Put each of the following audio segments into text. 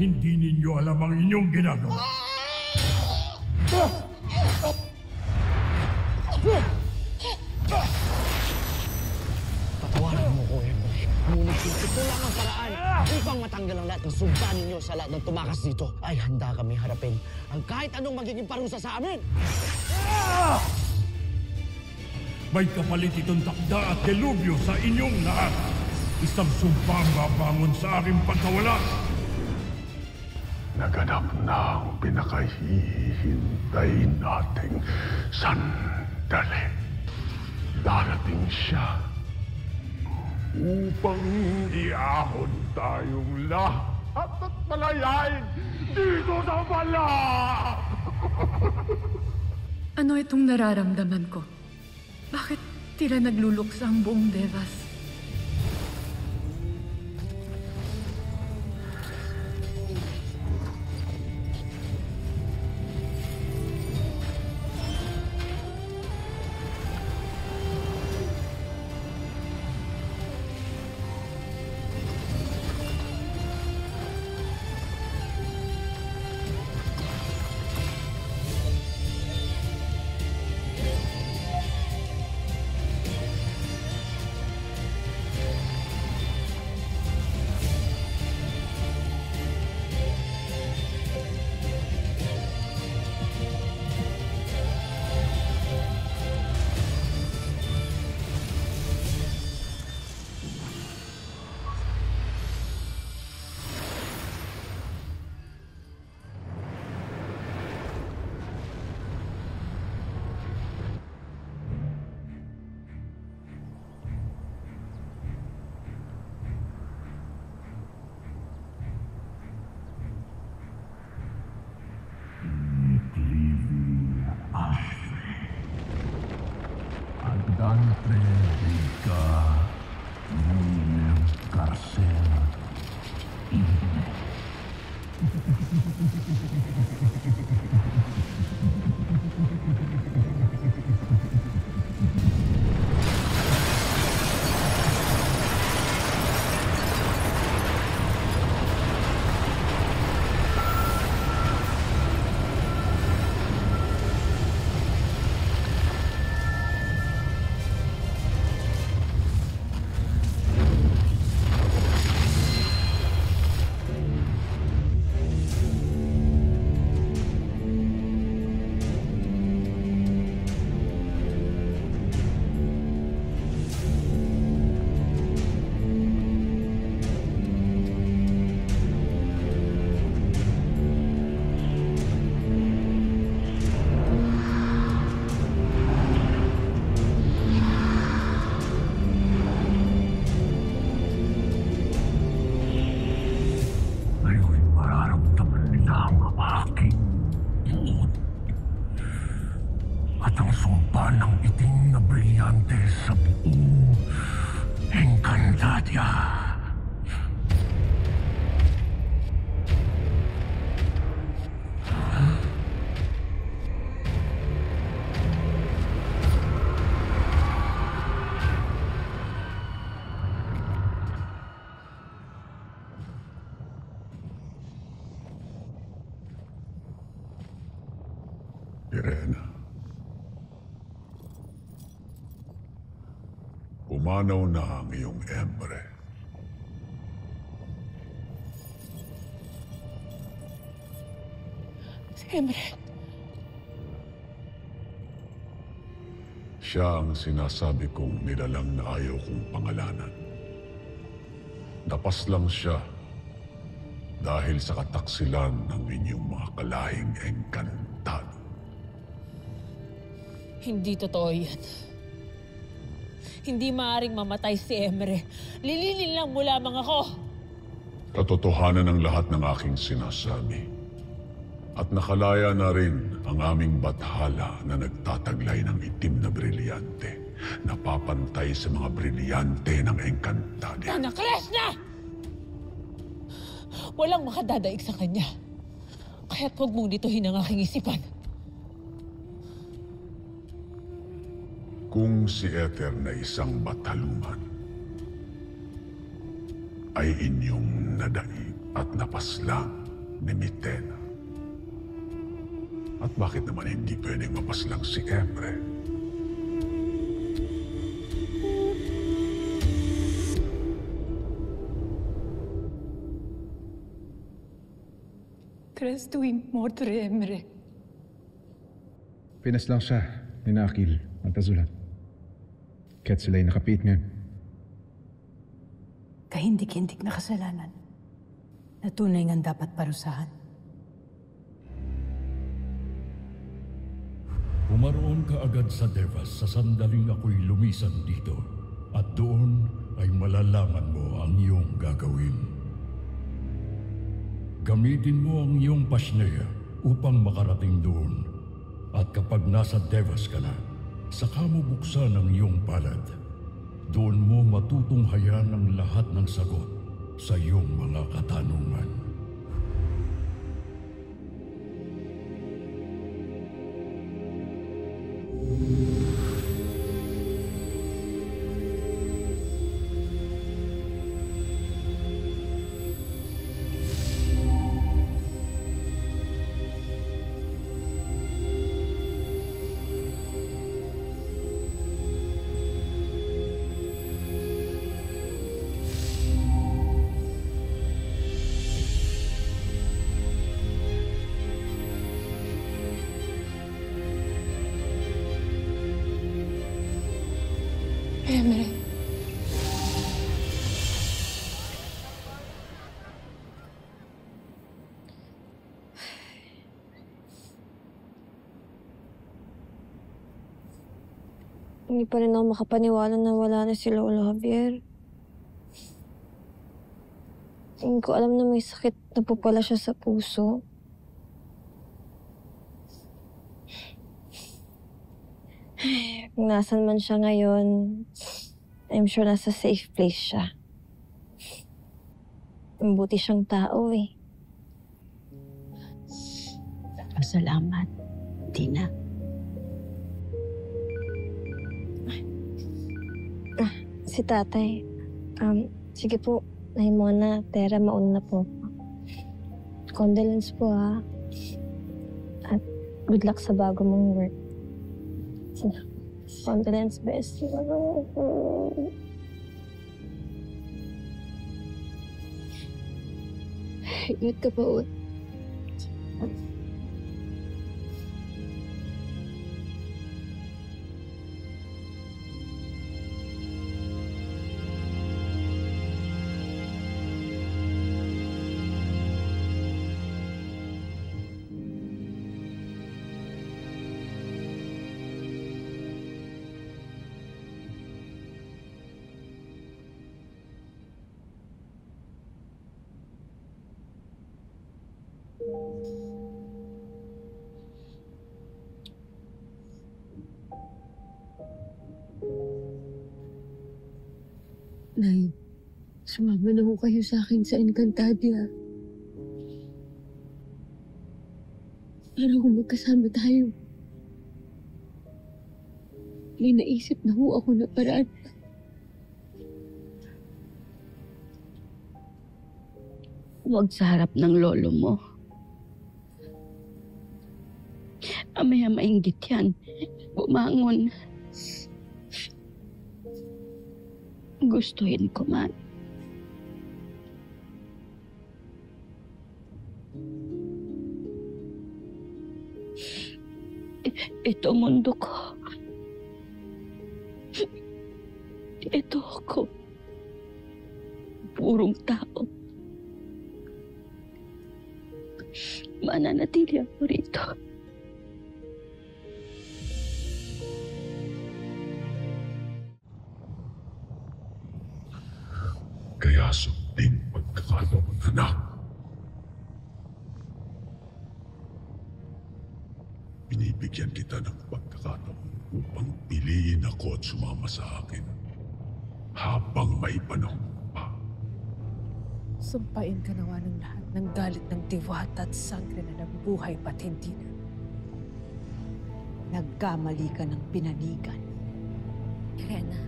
hindi ninyo alam ang inyong ginagawa. Patawarin mo ko, Emre. Ngunit kung ito lang ang paraan upang matanggal ang lahat ng sumpa ninyo sa lahat ng tumakas dito, ay handa kami harapin ang kahit anong magiging parusa sa amin. May kapalit itong takda at delubyo sa inyong lahat. Isang sumpa ang babangon sa aking pagkawala. Naganap na ang pinakahihintay nating sandali. Darating siya upang iahon tayong lahat at palayain dito sa bala! Ano itong nararamdaman ko? Bakit tila nagluluksa ang buong Devas? Irena. Pumanaw na ang iyong Emre. Si Emre. Siya ang sinasabi kong nilalang na ayaw kong pangalanan. Napas lang siya dahil sa kataksilan ng inyong mga kalahing engkantado. Hindi totoo yan. Hindi maaaring mamatay si Emre. Lilinin lang mo lamang ako. Katotohanan ang lahat ng aking sinasabi. At nakalaya na rin ang aming bathala na nagtataglay ng itim na brilyante. Napapantay sa mga brilyante ng engkantado. Naklas na! Walang makadadaig sa kanya. Kaya't huwag mong dituhin ang aking isipan. Kung si Ether na isang bataluman ay inyong nadaig at napaslang, ni Mitena? At bakit naman hindi pwedeng mapaslang si Emre? Tres tuwing mortre, Emre. Pinas lang siya ni Akil at Azulat. Kaya't sila'y nakapiit ngayon. Kahindik-hindik na kasalanan na tunay ngang dapat parusahan. Pumaroon ka agad sa Devas sa sandaling ako'y lumisan dito. At doon ay malalaman mo ang iyong gagawin. Gamitin mo ang iyong pasneya upang makarating doon. At kapag nasa Devas ka na, saka mo buksan ang iyong palad. Doon mo matutunghayan ang lahat ng sagot sa iyong mga katanungan. Emre. Hindi pa rin ako makapaniwala na wala na si Lolo Javier. Hindi ko alam na may sakit na po pala siya sa puso. Kung nasan man siya ngayon, I'm sure nasa safe place siya. Mabuti siyang tao eh. Salamat, Tina. Si tatay. Sige po, Naimona, Tera, mauna na po. Condolence po ha. At good luck sa bago mong work. Condolence, bestie. Ingat ka pa, Ut. Nay, sumama na ho kayo sa akin sa Encantadia. Para kung magkasama tayo. May naisip na ho ako na paraan. Huwag sa harap ng lolo mo. Amaya mainggit yan. Bumangon. Gustuhin ko man. Ito mundo ko. Ito ako. Purong tao. Mananatili ako rito. Kaya sundin pagkakataon, anak. Binibigyan kita ng pagkakataon upang piliin ako at sumama sa akin habang may panahon pa. Sumpain ka nawa ng lahat ng galit ng diwata at sangre na nabubuhay ba't hindi na. Nagkamali ka ng pinanigan. Irena,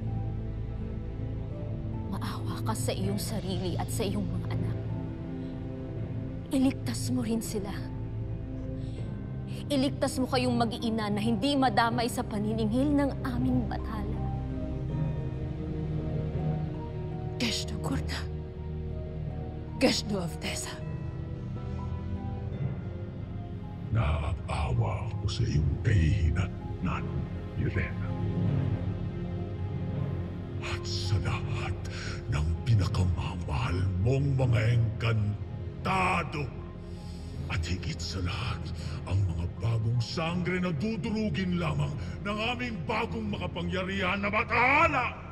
maawa ka sa iyong sarili at sa iyong mga anak. iligtas mo rin sila. Iligtas mo kayong mag-iina na hindi madamay sa paniningil ng aming bathala. Geshno Kurna. Geshno Avdesa. Naaawa ako sa iyong kahihinatnan, Irena. At sa lahat ng pinakamamahal mong mga engkantado. At higit sa lahat, ang mga bagong sangre na dudurugin lamang ng aming bagong makapangyarihan na bathala!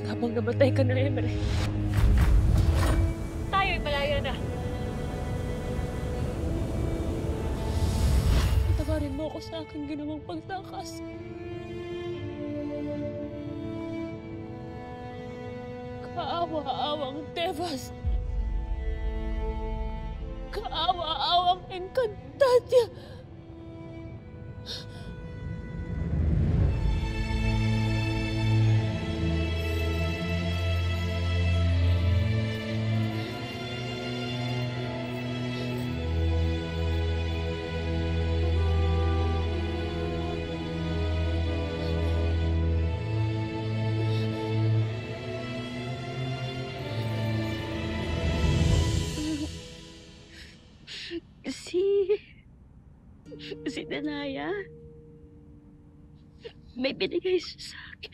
Habang namatay ka na, Emre. Tayo'y palaya na. Patawarin mo ako sa aking ginawang pagtakas. Kaawa-awang Devas. Kaawa-awang Encantadia. Si Danaya, may binigay siya sa akin.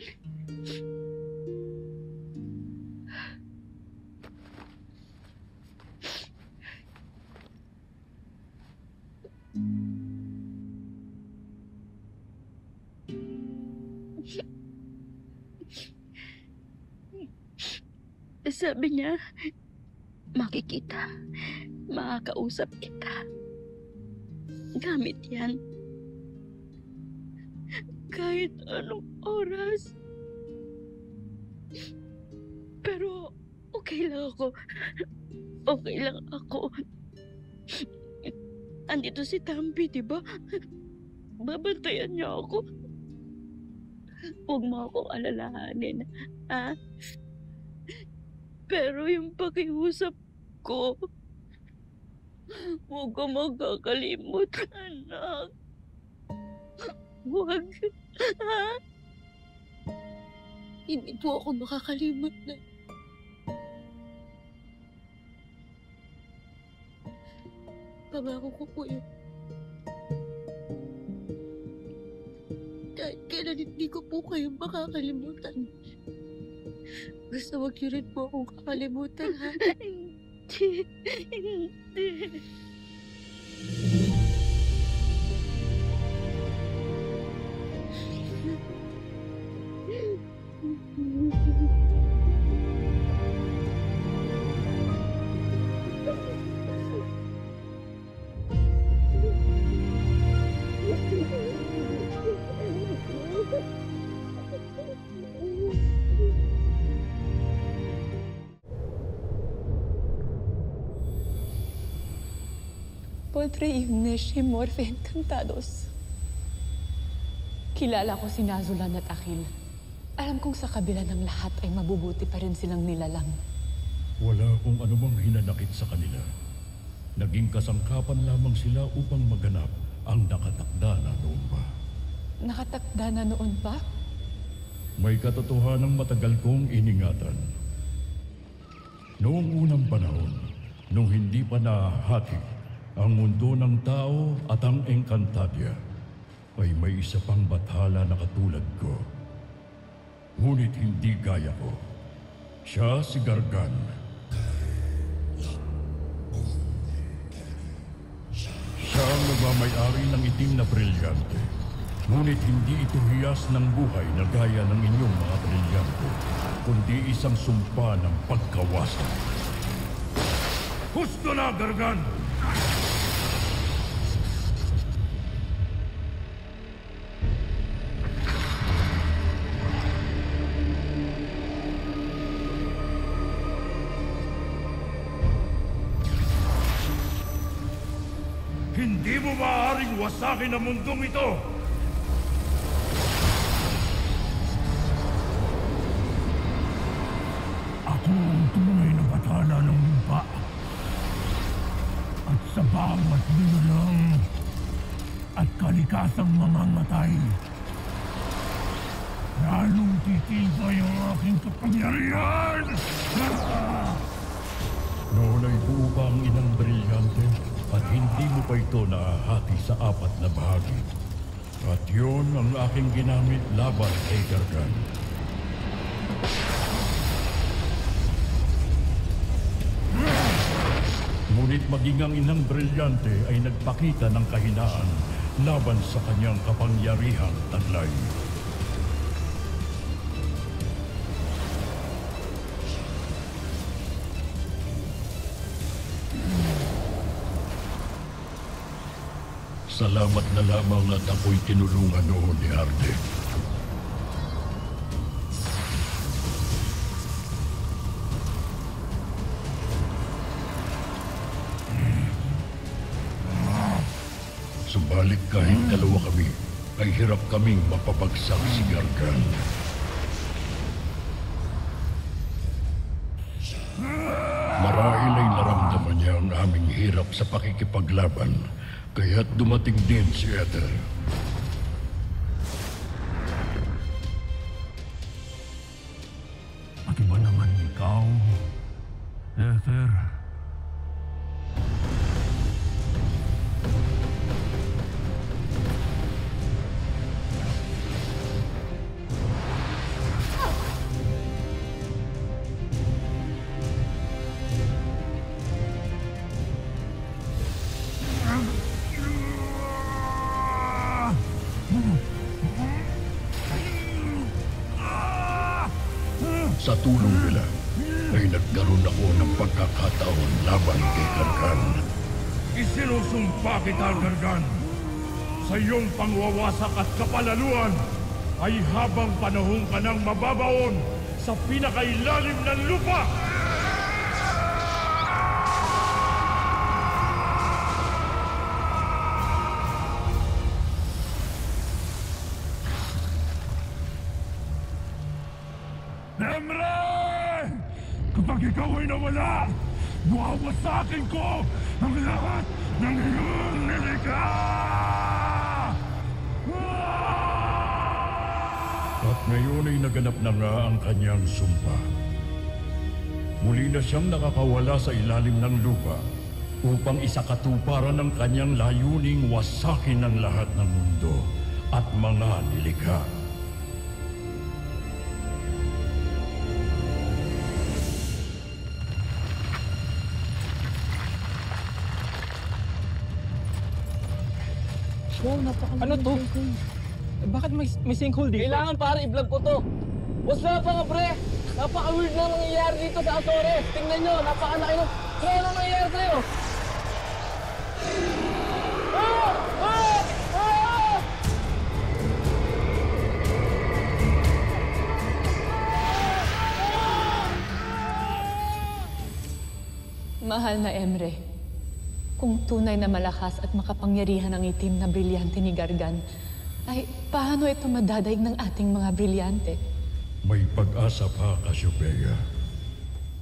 Sabi niya, makikita, makakausap kita. Gamit yan. Kahit anong oras. Pero okay lang ako. Okay lang ako. Andito si Tampi, di ba? Babantayan niya ako. Huwag mo akong alalahanin, ha? Pero yung pakiusap ko, huwag ka magkakalimot, anak. Huwag. Ha? Hindi po ako makakalimot na. Pangako ko po yun. Kahit kailan hindi ko po kayo makakalimutan. Basta huwag niyo rin po akong kakalimutan, ha? Hindi. Podre Ignesh Morfe Encantados. Kilala ko si Nazulan at Akil. Alam kong sa kabila ng lahat ay mabubuti pa rin silang nilalang. Wala akong anumang hinanakit sa kanila. Naging kasangkapan lamang sila upang maganap ang nakatakda na noon pa. Nakatakda na noon pa? May katotohanang matagal kong iningatan. Noong unang panahon, nung hindi pa nahati ang mundo ng tao at ang Encantadia, ay may isa pang bathala na katulad ko. Ngunit hindi gaya ko. Siya si Gargan. Siya ang nagmamayari ng itim na brilyante. Ngunit hindi ito hiyas ng buhay na gaya ng inyong mga brilyante, kundi isang sumpa ng pagkawasan. Husto na, Gargan! Hindi mo maaaring wasakin ang mundong ito! Ako ang tunay na bathala ng lupa. At sa bawat binulang at kalikasang mamamatay, lalong titibay ang aking kapangyarihan! Noon ay buo pa ang inang brilyante at hindi mo pa ito nahahati sa 4 na bahagi. At yun ang aking ginamit laban kay Gargan. Ngunit maging ang inang brilyante ay nagpakita ng kahinaan laban sa kanyang kapangyarihang taglay. Salamat na lamang at ako'y tinulungan noon ni Arde. Subalit kahit dalawa kami, ay hirap kaming mapapagsak si Gargan. Marahil ay naramdaman niya ang aming hirap sa pakikipaglaban, kaya't dumating din si Ether. At iba naman ikaw, Ether. Sa tulong nila, ay nagkaroon ako ng pagkakataon laban kay Gargan. Isinusumpa kita, Gargan. Sa iyong pangwawasak at kapalaluan, ay habang panahon ka nang mababaon sa pinakailalim ng lupa! Emre! Kapag ikaw ay nawala, buwawasakin ko ang lahat ng iyong nilikha! At ngayon ay naganap na nga ang kanyang sumpa. Muli na siyang nakakawala sa ilalim ng lupa upang isakatuparan ng kanyang layuning wasakin ang lahat ng mundo at mga nilikha. Wow, ano to? Bakit may sinkhole dito? Kailangan para i-vlog ko to. What's up mga pre? Napaka-weird na nangyayari dito sa Azores. Tingnan nyo, napakalaki ng... Ano nangyayari sa'yo? Mahal na Emre, kung tunay na malakas at makapangyarihan ang itim na brilyante ni Gargan, ay paano ito madadaig ng ating mga brilyante? May pag-asa pa, Cassiopeia.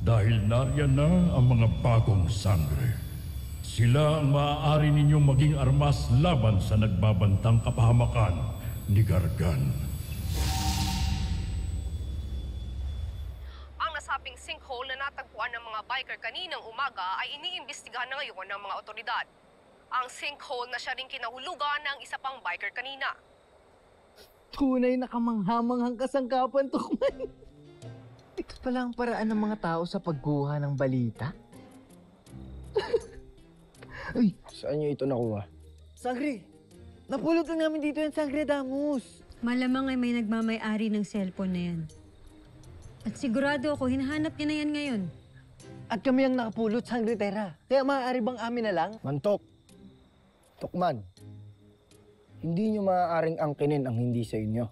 Dahil nariyan na ang mga bagong sangre. Sila ang maaari ninyong maging armas laban sa nagbabantang kapahamakan ni Gargan. Ang nasabing sinkhole na natagpuan ng mga mga biker kaninang umaga ay iniimbestigahan na ngayon ng mga otoridad. Ang sinkhole na siya rin kinahulugan ng isa pang biker kanina. Tunay na kamanghamanghang kasangkapan, Tukman. Ito pala ang paraan ng mga tao sa pagkuha ng balita. Uy, saan niyo ito nakuha? Sangre! Napulot lang namin dito yung Sangre Damus. Malamang ay may nagmamay-ari ng cellphone na yan. At sigurado ako, hinahanap niya na yan ngayon. At kami ang nakapulot, Sangre Terra. Kaya maaari bang amin na lang? Mantok! Tukman! Hindi nyo maaaring angkinin ang hindi sa inyo.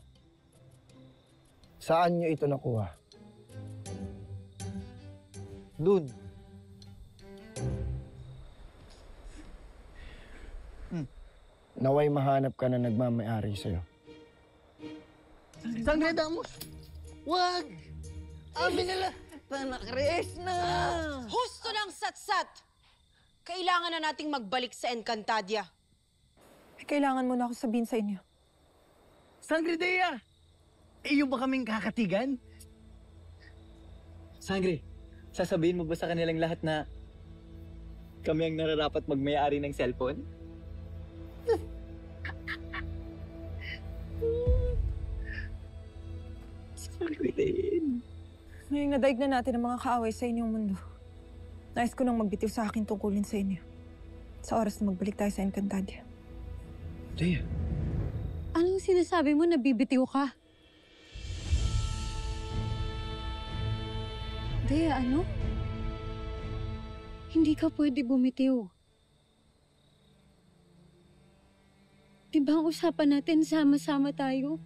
Saan nyo ito nakuha? Dun. Naway mahanap ka na nagmamayari sa'yo. Sangre Damus! Wag! Amin na lang! Nakrees na! Husto ng satsat! Kailangan na nating magbalik sa Encantadia. Kailangan mo na ako sabihin sa inyo. Sangre Dea! Iyo ba kaming kakatigan? Sangre, sasabihin mo ba sa kanilang lahat na kami ang nararapat magmay-ari ng cellphone? Sangre Dea. Ngayong nadaig na natin ang mga kaaway sa inyong mundo. Nais ko nang magbitiw sa akin tungkulin sa inyo. Sa oras na magbalik tayo sa Encantadia. Dea. Anong sinasabi mo? Nabibitiw ka? Dea, ano? Hindi ka pwede bumitiw. Diba ang usapan natin sama-sama tayo?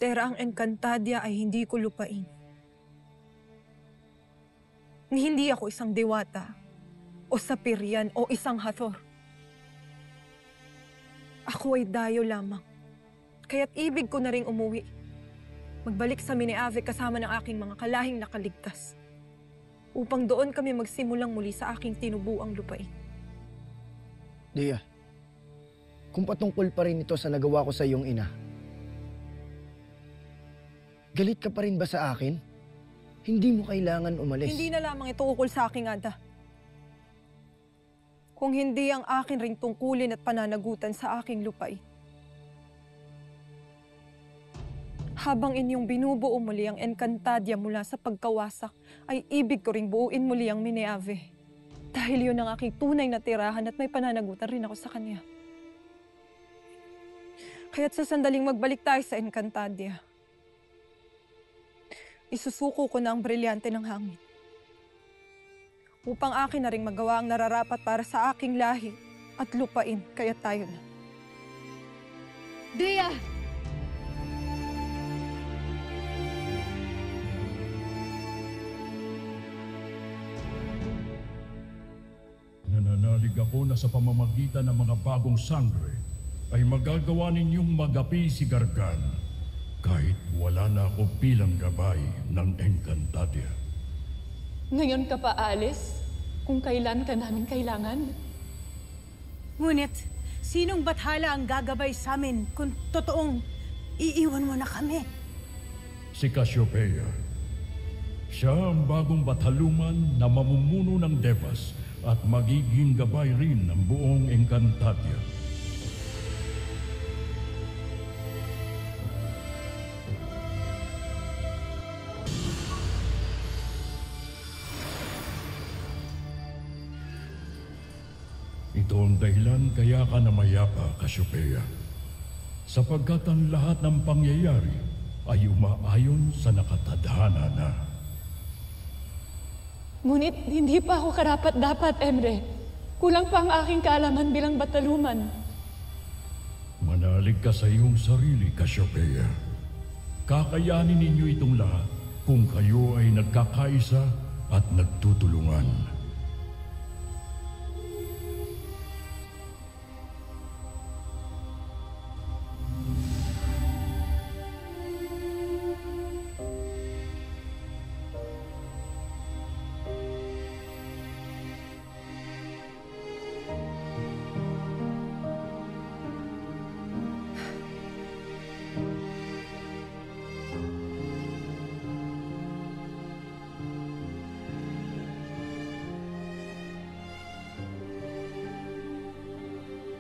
Tera, ang Encantadia ay hindi ko lupain. Hindi ako isang diwata, o sapirian, o isang hathor. Ako ay dayo lamang. Kaya't ibig ko na ring umuwi. Magbalik sa Mineave kasama ng aking mga kalahing nakaligtas. Upang doon kami magsimulang muli sa aking tinubuang lupain. Dea, kung patungkol pa rin ito sa nagawa ko sa iyong ina, galit ka pa rin ba sa akin? Hindi mo kailangan umalis. Hindi na lamang ito ukol sa aking ada. Kung hindi ang akin ring tungkulin at pananagutan sa aking lupain. Habang inyong binubuo muli ang Encantadia mula sa pagkawasak, ay ibig ko ring buuin muli ang Mineave. Dahil yun ang aking tunay na tirahan at may pananagutan rin ako sa kanya. Kaya't sa sandaling magbalik tayo sa Encantadia, isusuko ko na ang brilyante ng hangin. Upang akin na ring magawa ang nararapat para sa aking lahi at lupain, kaya tayo na. Dea! Nananalig ako na sa pamamagitan ng mga bagong sangre ay magagawa ninyong magapi si Gargan kahit wala na ako bilang gabay ng Encantadia. Ngayon ka pa alis? Kung kailan ka namin kailangan? Ngunit, sinong bathala ang gagabay sa amin kung totoong iiwan mo na kami? Si Cassiopeia. Siya ang bagong bataluman na mamumuno ng Devas at magiging gabay rin ng buong Encantadia. Ito ang dahilan kaya ka namayapa, Cassiopeia. Sapagkat ang lahat ng pangyayari ay umaayon sa nakatadhana na. Ngunit hindi pa ako karapat-dapat, Emre. Kulang pa ang aking kaalaman bilang bataluman. Manalig ka sa iyong sarili, Cassiopeia. Kakayanin ninyo itong lahat kung kayo ay nagkakaisa at nagtutulungan.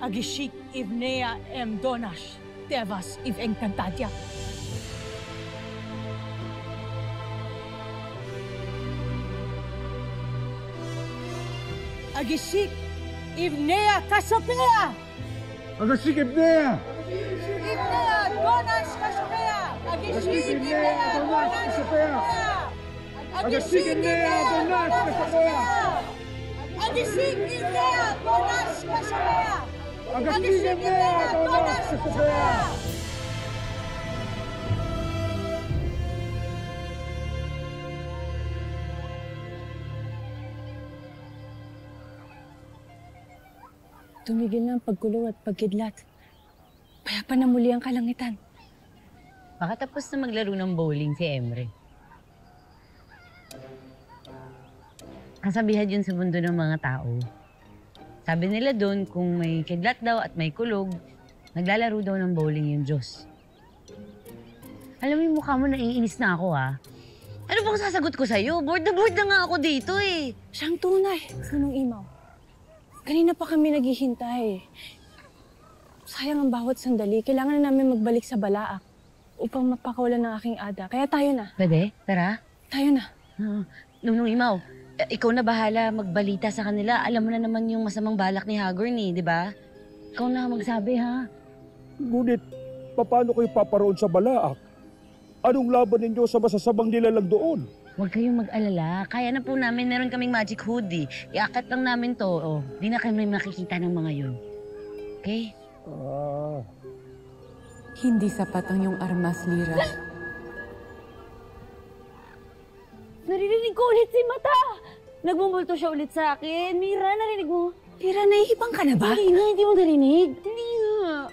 Agishik Ivnea M. Donash, Tevas Iv Encantadia. Agishik Ivnea Cassiopeia! Agishik Ivnea! Ivnea Donash Cassiopeia! Agishik Ivnea Donash Cassiopeia! Agishik Ivnea Donash Cassiopeia! Agishik Ivnea Donash Cassiopeia! Agishik Ivnea Donash Cassiopeia! Tumigil na ang paggulo at pagkidlat. Payapa na muli ang kalangitan. Baka tapos na maglaro ng bowling si Emre. Kasabihan yun sa mundo ng mga tao. Sabi nila doon, kung may kidlat daw at may kulog, naglalaro daw ng bowling yung Diyos. Alam mo yung mukha mo, naiinis na ako ha. Ano bang sasagot ko sa'yo? Bored na nga ako dito eh. Siyang tunay, Sunong Imaw. Kanina pa kami naghihintay. Sayang ang bawat sandali. Kailangan na namin magbalik sa Balaak upang mapakawalan ng aking ada. Kaya tayo na. Pwede? Tara? Tayo na. Nunong Imaw, ikaw na bahala magbalita sa kanila. Alam mo na naman yung masamang balak ni Hagorn eh, di ba? Ikaw na magsabi ha. Ngunit, paano kayo paparoon sa Balaak? Anong laban ninyo sa masasamang nilalang doon? Huwag kayong mag-alala. Kaya na po namin, meron kaming magic hoodie. Iakat lang namin to. Oh, di na kayo may makikita ng mga yun. Okay? Hindi sapat ang iyong armas, Lyra. Naririnig ko ulit si Mata! Nagbumulto siya ulit sa akin. Mira, narinig mo? Lyra, nahihibang ka na ba? Hindi mo narinig. Hindi nga.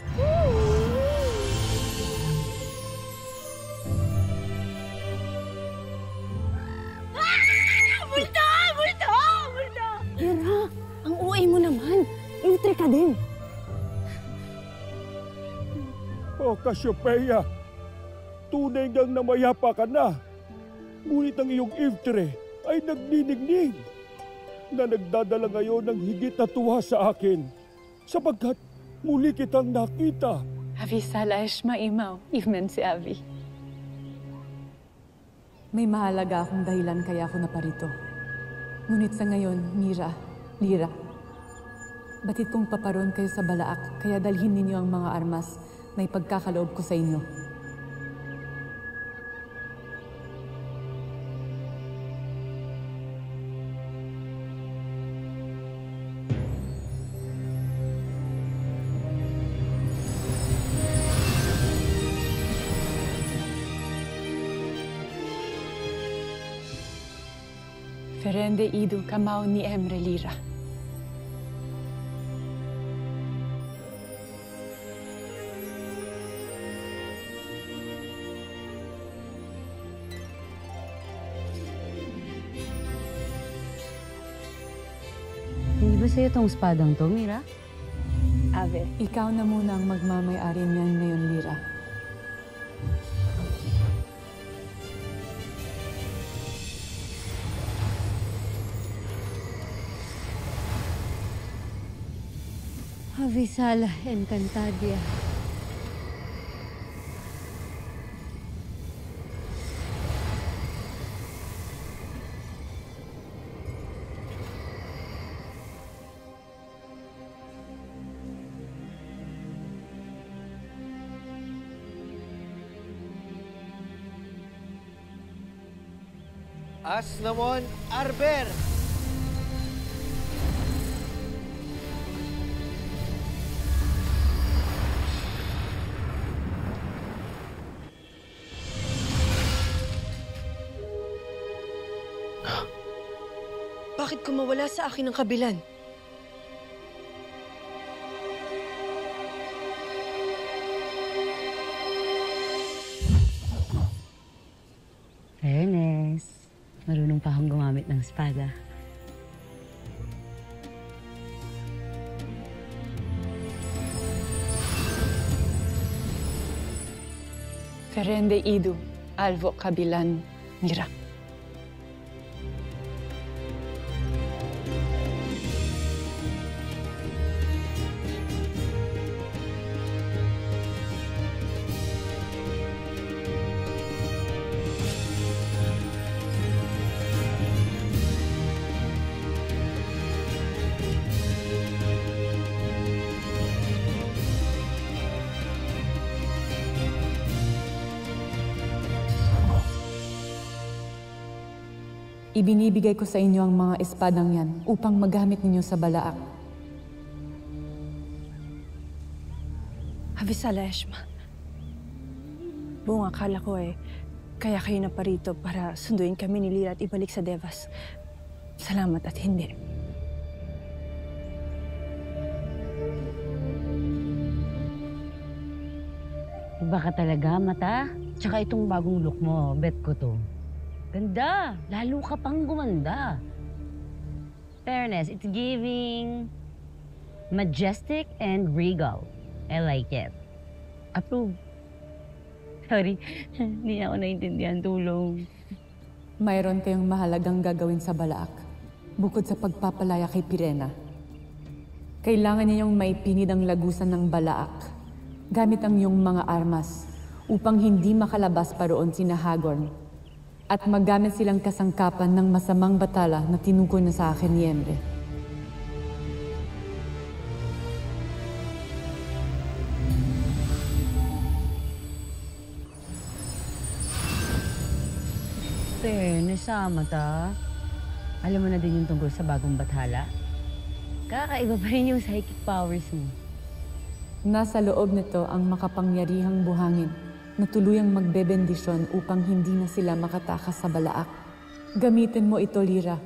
Multo! Multo! Multo! Lyra, ang uay mo naman. Intre ka din. Oh, Cassiopeia, tunay ngang namayapa ka na. Ngunit ang iyong Ivtre ay nagniningning na nagdadala ngayon ng higit na tuwa sa akin sapagkat muli kitang nakita. Avi Salaesh Maimaw, Imen si Avi. May mahalaga akong dahilan kaya ako naparito. Ngunit sa ngayon, Mira, Lyra, batid kong paparoon kayo sa Balaak, kaya dalhin ninyo ang mga armas na ipagkakaloob ko sa inyo. Ferende idu kamao ni Emre Lyra. Hindi ba sa'yo tong spadang to, Mira? Ave, ikaw na muna ang magmamay-ari niyan ngayon, Lyra. Avisala Encantadia. Asnamon Arber! Bakit ko mawala sa akin ang kabilan? Fairness. Marunong pa akong gumamit ng espada. Ferende idu, alvo kabilan, Mira. Ibinibigay ko sa inyo ang mga espadang yan upang magamit ninyo sa Balaak. Avisala, Eshma. Buong akala ko kaya kayo na parito para sunduin kami ni Lyra at ibalik sa Devas. Salamat at hindi. Iba ka talaga, Mata. Tsaka itong bagong look mo, bet ko to. Ganda! Lalo ka pang gumanda. Fairness, it's giving majestic and regal. I like it. Approve. Sorry, hindi ako naintindihan. Tulong. Mayroon kayong mahalagang gagawin sa Balaak, bukod sa pagpapalaya kay Pirena. Kailangan ninyong maipinid ang lagusan ng Balaak, gamit ang iyong mga armas, upang hindi makalabas pa roon sina Hagorn, at magamit silang kasangkapan ng masamang batala na tinukoy na sa akin ni Emre. Fairness, Mata. Alam mo na din yung tungkol sa bagong bathala. Kakaiba pa rin yung psychic powers mo. Nasa loob nito ang makapangyarihang buhangin na tuluyang magbebendisyon upang hindi na sila makatakas sa Balaak. Gamitin mo ito, Lyra,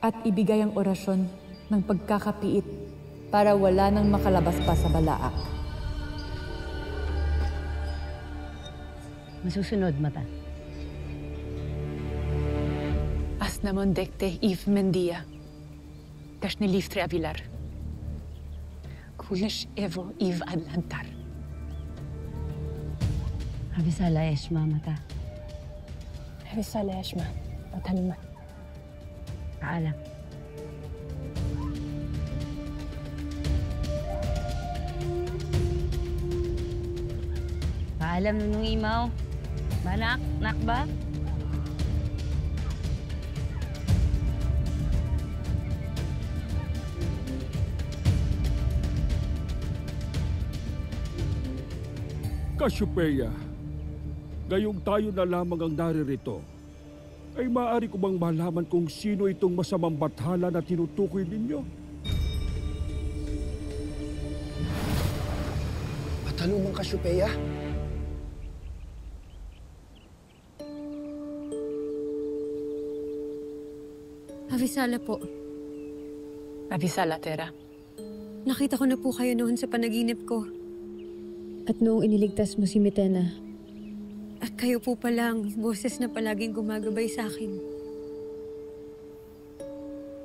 at ibigay ang orasyon ng pagkakapiit para wala nang makalabas pa sa Balaak. Masusunod, Mata. Asnamon dekte Eve Mendia. Kashni Liftre Avilar. Kulish Evo Eve Adlantar. Avisala, Eshma, Mata. Avisala, Eshma. Pataliman. Paalam. Paalam nung imaw. Manak, nakba? Cassiopeia, ngayong tayo na lamang ang naririto, ay maaari ko bang malaman kung sino itong masamang bathala na tinutukoy ninyo? Patalumang Cassiopeia? Avisala po. Avisala, Tera. Nakita ko na po kayo noon sa panaginip ko. At noong iniligtas mo si Mitena. At kayo po pala ang boses na palaging gumagabay sa akin.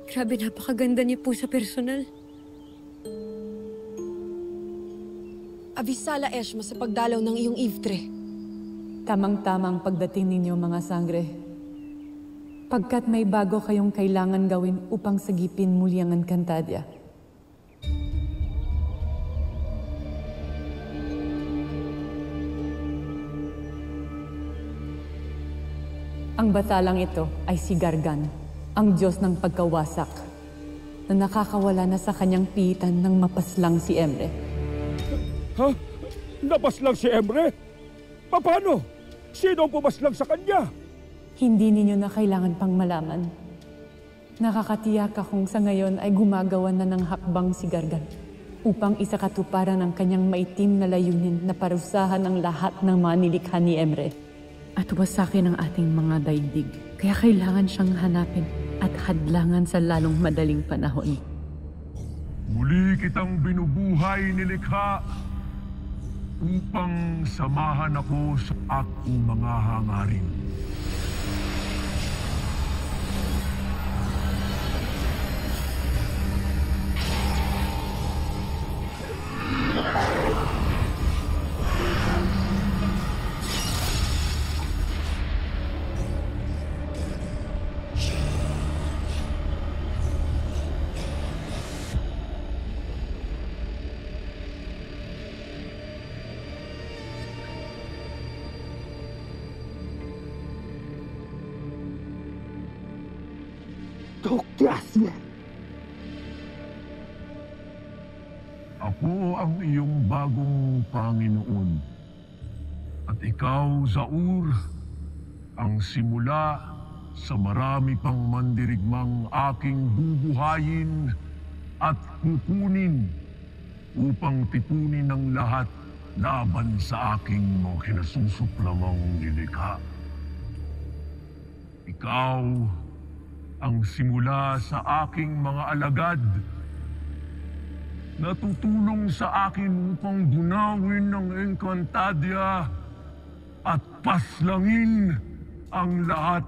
Grabe, napakaganda niyo po sa personal. Avisala, Eshma, sa pagdalaw ng iyong Ivtre. Tamang-tamang pagdating ninyo, mga sangre. Pagkat may bago kayong kailangan gawin upang sagipin muli ang Encantadia. Ang batalang ito ay si Gargan, ang Diyos ng pagkawasak, na nakakawala na sa kanyang piitan ng mapaslang si Emre. Ha? Napaslang si Emre? Paano? Sino ang pumaslang sa kanya? Hindi ninyo na kailangan pang malaman. Nakakatiyak akong sa ngayon ay gumagawa na ng hakbang si Gargan upang isakatuparan ang kanyang maitim na layunin na parusahan ang lahat ng mga nilikha ni Emre. At wasakin ang ating mga daigdig. Kaya kailangan siyang hanapin at hadlangan sa lalong madaling panahon. Muli kitang binubuhay nilikha upang samahan ako sa aking mga hangarin. Ako ang iyong bagong Panginoon. At ikaw, Zaur, ang simula sa marami pang mandirigmang aking bubuhayin at kukunin upang tipunin ang lahat laban sa aking mga kinasusuplamang nilikha. Ikaw ang simula sa aking mga alagad na tutulong sa akin upang bunawin ng Encantadia at paslangin ang lahat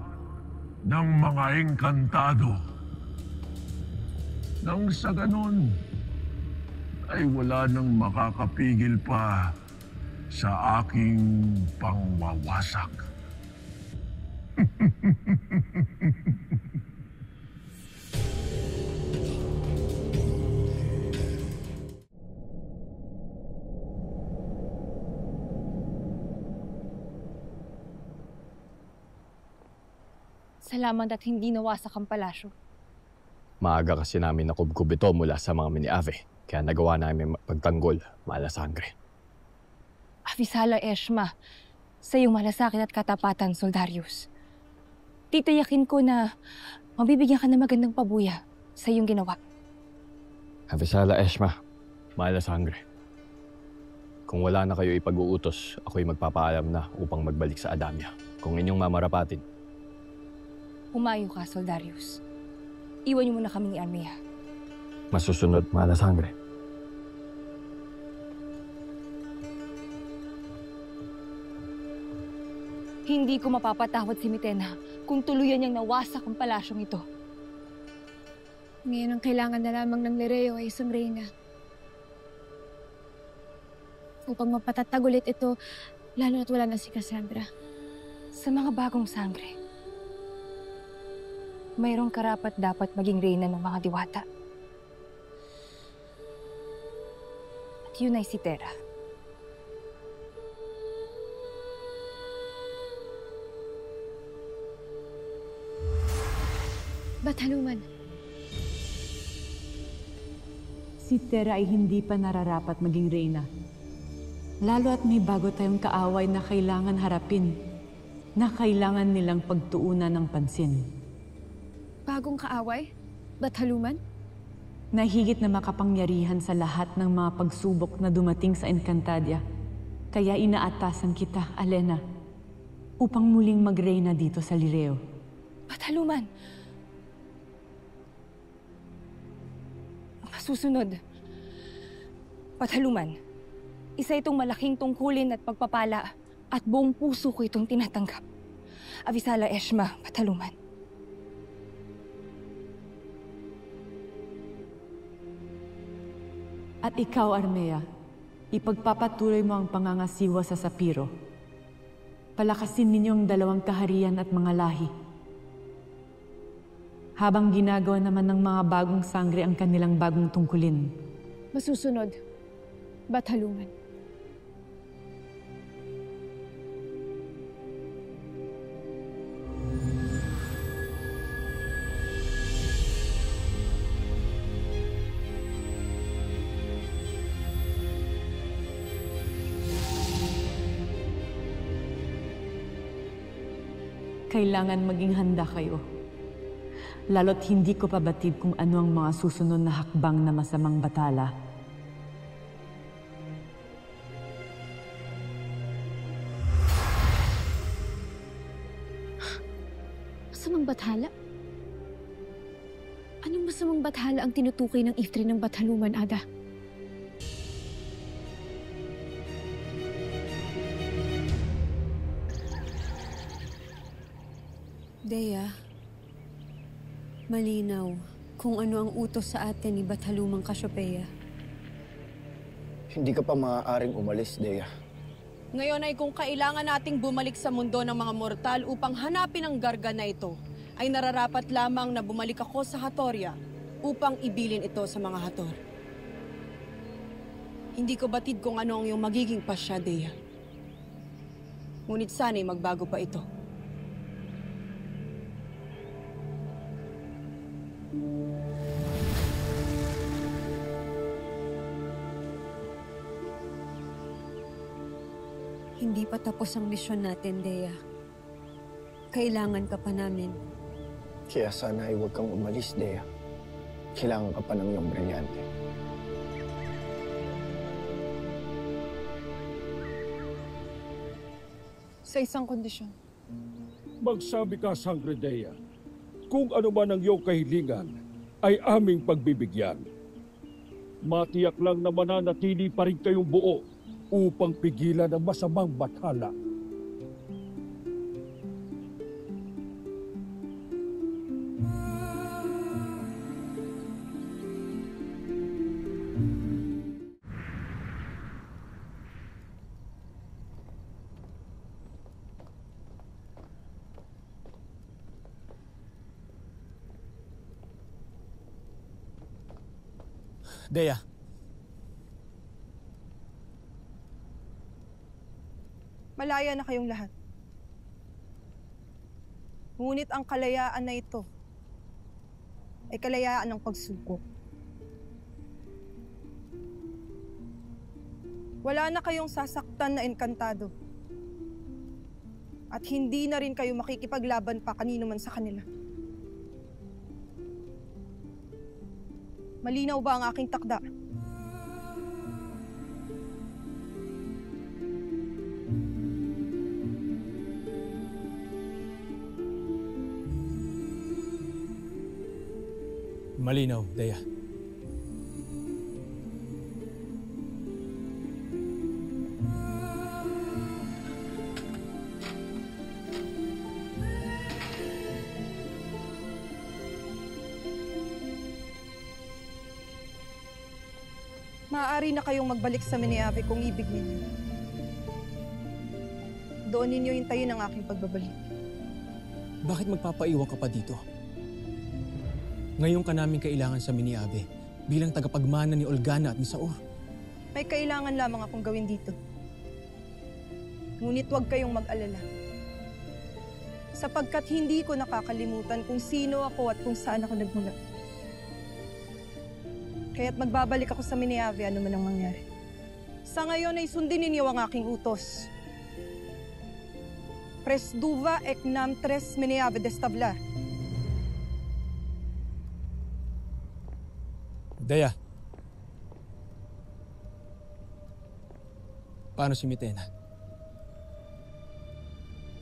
ng mga engkantado. Nang sa ganon, ay wala nang makakapigil pa sa aking pangwawasak. Salamat at hindi nawasak ang palasyo. Maaga kasi namin nakubkub ito mula sa mga mini-ave, kaya nagawa namin pagtanggol, malasangre. Avisala Eshma, sa iyong malasakit at katapatan, Soldarius. Titiyakin ko na mabibigyan ka ng magandang pabuya sa iyong ginawa. Avisala Eshma, malasangre. Kung wala na kayo ipag-uutos, ako'y magpapaalam na upang magbalik sa Adamia. Kung inyong mamarapatin, humayo ka, Soldarius. Iwan niyo muna kami ni Armea. masusunod, malasangre. Hindi ko mapapatawad si Mitena kung tuluyan niyang nawasak ang palasyong ito. Ngayon ang kailangan na lamang ng Lireo ay isang reyna. Upang mapatatag ulit ito, lalo na't wala na si Cassandra. Sa mga bagong sangre, mayroong karapat dapat maging reyna ng mga diwata. At yun ay si Terra. Bataluman. Si Terra ay hindi pa nararapat maging reyna. Lalo at may bago tayong kaaway na kailangan harapin, na kailangan nilang pagtuunan ng pansin. Bagong kaaway? Bataluman? Na higit na makapangyarihan sa lahat ng mga pagsubok na dumating sa Encantadia. Kaya inaatasan kita, Alena, upang muling magreyna dito sa Lireo. Bataluman! Susunod. Bataluman, isa itong malaking tungkulin at pagpapala at buong puso ko itong tinatanggap. Avisala Eshma, Bataluman. At ikaw, Armea, ipagpapatuloy mo ang pangangasiwa sa Sapiro. Palakasin ninyo ang dalawang kaharian at mga lahi. Habang ginagawa naman ng mga bagong sangre ang kanilang bagong tungkulin. Masusunod. Bataluman. Kailangan maging handa kayo. Lalo't hindi ko pabatid kung ano ang mga susunod na hakbang na masamang batala. Masamang bathala? Anong masamang bathala ang tinutukoy ng Iftri ng Bataluman, Ada? Dea, malinaw kung ano ang utos sa atin ni Batalumang Cassiopeia. Hindi ka pa maaaring umalis, Dea. Ngayon ay kung kailangan nating bumalik sa mundo ng mga mortal upang hanapin ang garga na ito, ay nararapat lamang na bumalik ako sa Hatoria upang ibilin ito sa mga Hator. Hindi ko batid kung ano ang iyong magiging pasya, Dea. Ngunit sana'y magbago pa ito. Hindi pa tapos ang misyon natin, Dea. Kailangan ka pa namin. Kaya sana ay huwag kang umalis, Dea. Kailangan ka pa ng iyong brilyante. Sa isang kondisyon. Magsabi ka, Sangre Dea. Kung ano man ang iyong kahilingan, ay aming pagbibigyan. Matiyak lang na mananatili pa rin kayong buo upang pigilan ang masamang bathala. Dea. Malaya na kayong lahat. Ngunit ang kalayaan na ito ay kalayaan ng pagsuko. Wala na kayong sasaktan na engkantado. At hindi na rin kayo makikipaglaban pa kanino man sa kanila. Malinaw ba ang aking takda? Malinaw, Dea. Maaari na kayong magbalik sa Miniave kung ibig ninyo. Doon ninyo hintayin ang aking pagbabalik. Bakit magpapaiwan ka pa dito? Ngayon ka namin kailangan sa Miniave bilang tagapagmana ni Olgana at ni Saur. May kailangan lamang akong gawin dito. Ngunit huwag kayong mag-alala. Sapagkat hindi ko nakakalimutan kung sino ako at kung saan ako nagmula. Kaya't magbabalik ako sa Miniave ano man ang mangyari. Sa ngayon ay sundin ninyo ang aking utos. Presduva ek nam tres Miniave destabla. Dea. Paano si Mitena?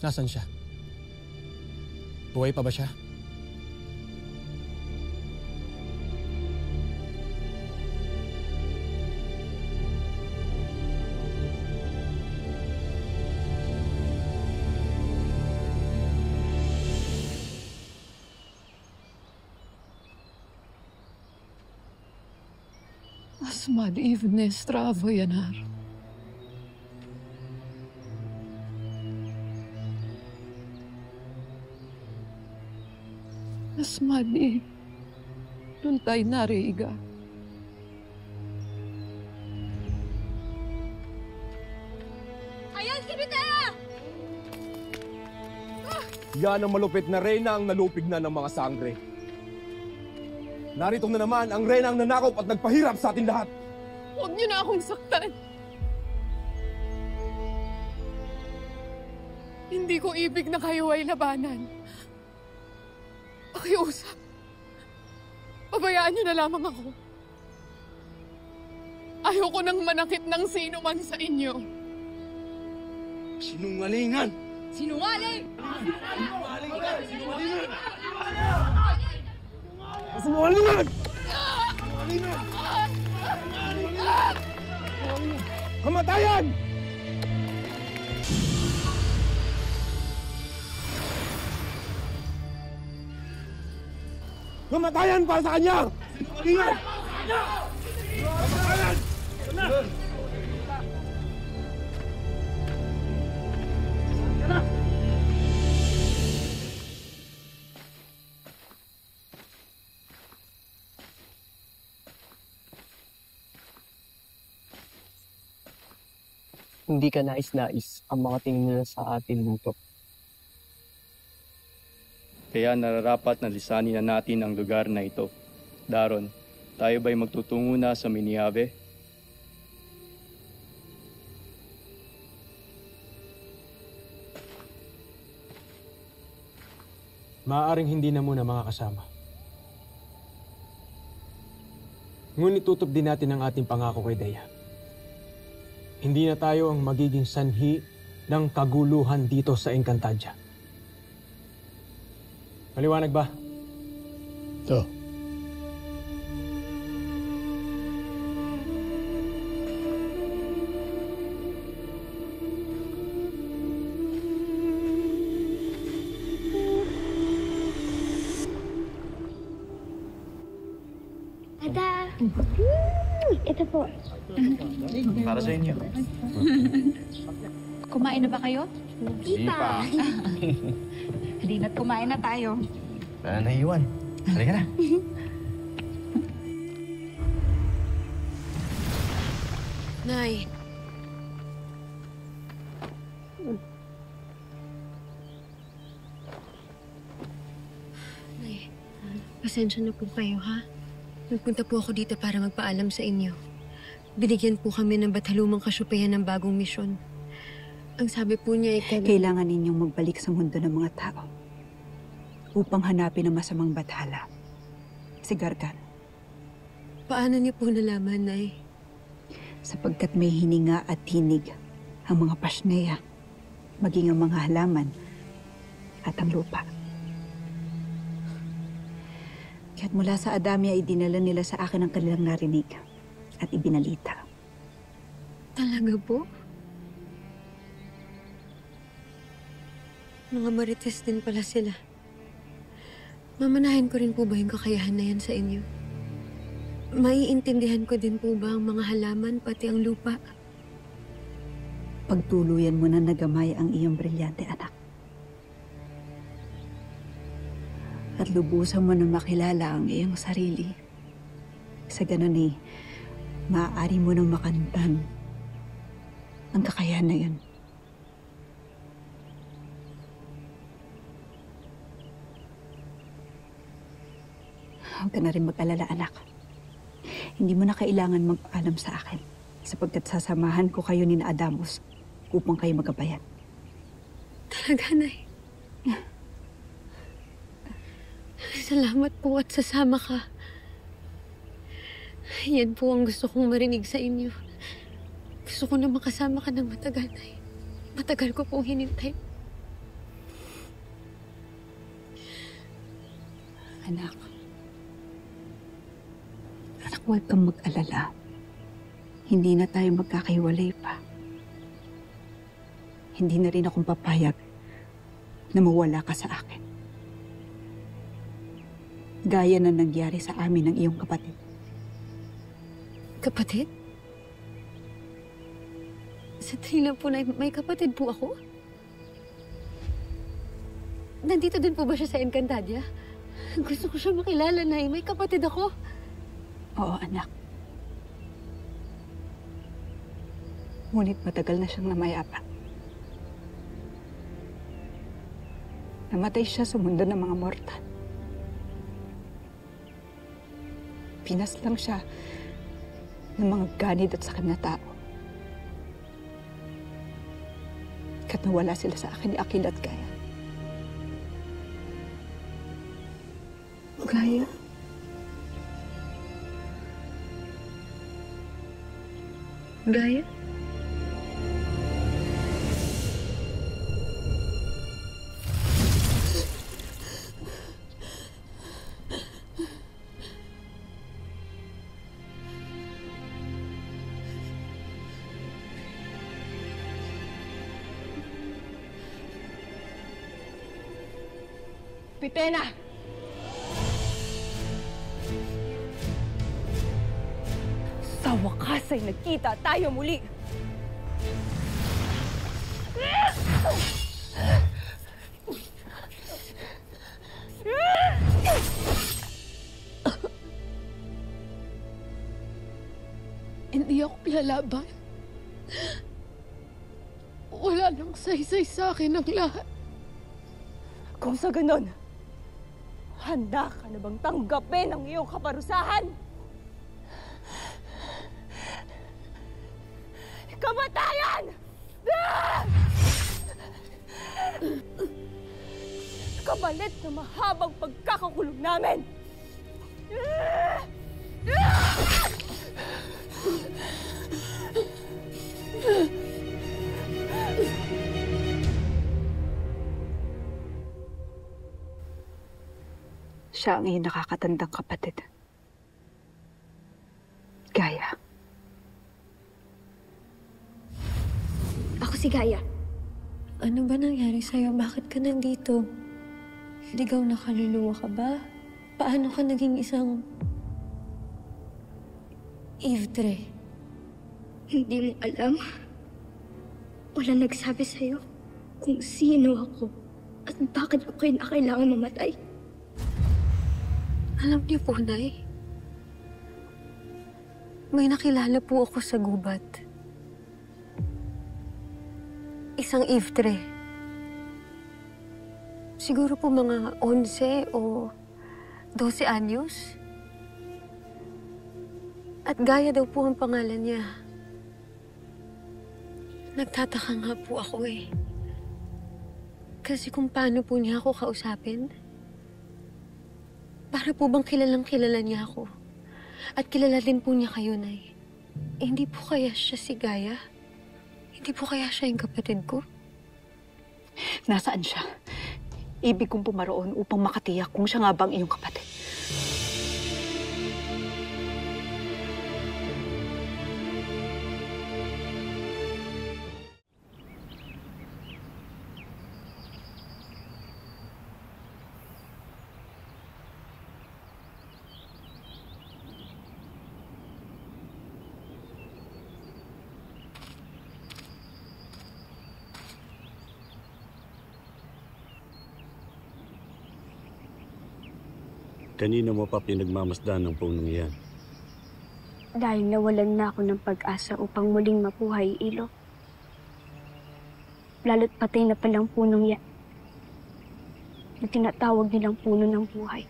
Nasaan siya? Buhay pa ba siya? Asmad Ivne Stravo Yanar. Asmadi Luntay Nariga. Ayan si Mitena! Yan ang malupit na reyna ang nalupig na ng mga sangre. Narito na naman ang reyna ang nanakop at nagpahirap sa atin lahat. Huwag niyo na akong saktan. Hindi ko ibig na kayo ay labanan. Pakiusap. Pabayaan niyo na lamang ako. Ayoko nang manakit ng sino man sa inyo. Sinungalingan! Sinungaling! Sinungalingan! Kamatayan! Kamatayan para sa kanya! Sinungalingan! Kamatayan! Hindi ka nais-nais ang mga tingin nila sa atin dito. Kaya nararapat na lisanin na natin ang lugar na ito. Daron, tayo ba'y magtutungo na sa Miniave? maaaring hindi na muna makakasama. Ngunit tutup din natin ang ating pangako kay Dea. Hindi na tayo ang magiging sanhi ng kaguluhan dito sa Encantadia. Maliwanag ba? Ito. Tada! Ito po. Para sa inyo. Kumain na ba kayo? Di pa. Halina't kumain na tayo. Wala na iwan. Halika na. Nay. Nay, pasensya na po kayo, ha? Nagpunta po ako dito para magpaalam sa inyo. Binigyan po kami ng Bathalumang Kasyupayan ng bagong misyon. Ang sabi po niya ay kailangan ninyong magbalik sa mundo ng mga tao upang hanapin ang masamang bathala. Si Gargan. Paano niyo po nalaman, Nay? Sapagkat may hininga at tinig ang mga Pasneya, maging ang mga halaman at ang lupa. Kaya't mula sa Adamia ay dinala nila sa akin ang kanilang narinig at ibinalita. Talaga po? Mga marites din pala sila. Mamanahin ko rin po ba yung kakayahan na yan sa inyo? Maiintindihan ko din po ba ang mga halaman pati ang lupa? Pagtuluyan mo na nagamay ang iyong brilyante anak. At lubusan mo na makilala ang iyong sarili. Sa ganun ay maaari mo nang makantan ang kakayahan na yun. Huwag ka na rin mag-alala, anak. Hindi mo na kailangan magpaalam sa akin sapagkat sasamahan ko kayo ni Adamus upang kayo magabayan. Talaga, Nay. Salamat po at sasama ka. Yan po ang gusto kong marinig sa inyo. Gusto ko na makasama ka ng matagal, Nay. Matagal ko pong hinintay. Anak, huwag kang mag-alala. Hindi na tayo magkakaiwalay pa. Hindi na rin akong papayag na mawala ka sa akin. Gaya na nangyari sa amin ng iyong kapatid. Kapatid? Sandali lang po, Nay. May kapatid po ako? Nandito din po ba siya sa Encantadia? Gusto ko siya makilala, Nay. May kapatid ako. Oo, anak. Ngunit matagal na siyang namayapa. Namatay siya sa mundo ng mga mortal. Pinas lang siya ng mga ganid at sakit na tao. Kat nawala sila sa akin ni Akil at Gaya. Gaya? Gaya? Pitena! Sa wakas ay nagkita tayo muli. Hindi ako lalaban. Wala nang saysay sa akin ang lahat. Kung sa ganon, handa ka na bang tanggapin ang iyong kaparusahan? Kamatayan! kapalit na mahabang pagkakakulong namin! Siya ang iyong nakakatandang kapatid. Gaia. Ako si Gaia. Ano ba nangyari sa'yo? Bakit ka nandito? Ligaw na kaluluwa ka ba? Paano ka naging isang... Ivtre? Hindi mo alam. Wala nagsabi sa'yo kung sino ako at bakit ko kailangan mamatay. Alam niyo po, Nay. May nakilala po ako sa gubat. Isang Ivtre. Siguro po mga 11 o 12 anyos. At Gaia daw po ang pangalan niya. Nagtataka nga po ako eh. Kasi kung paano po niya ako kausapin, para po bang kilalang kilala niya ako. At kilala din po niya kayo, Nay. Eh, hindi po kaya siya si Gaia? Hindi po kaya siya yung kapatid ko? Nasaan siya? Ibig kong pumaroon upang makatiyak kung siya nga bang iyong kapatid. Kanina mo pa pinagmamasdan ng punong iyan? Dahil nawalan na ako ng pag-asa upang muling mabuhay, Ilo. Lalo't patay na palang punong yan na tinatawag nilang puno ng buhay.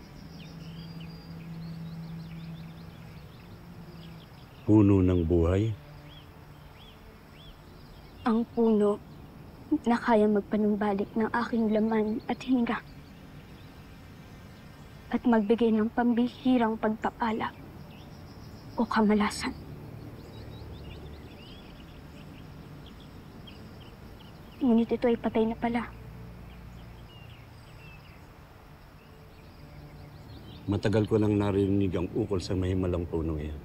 Puno ng buhay? Ang puno na kaya magpanumbalik ng aking laman at hininga. At magbigay ng pambihirang pagpapala o kamalasan. Ngunit ito ay patay na pala. Matagal ko nang narinig ang ukol sa mahimalang punong iyan.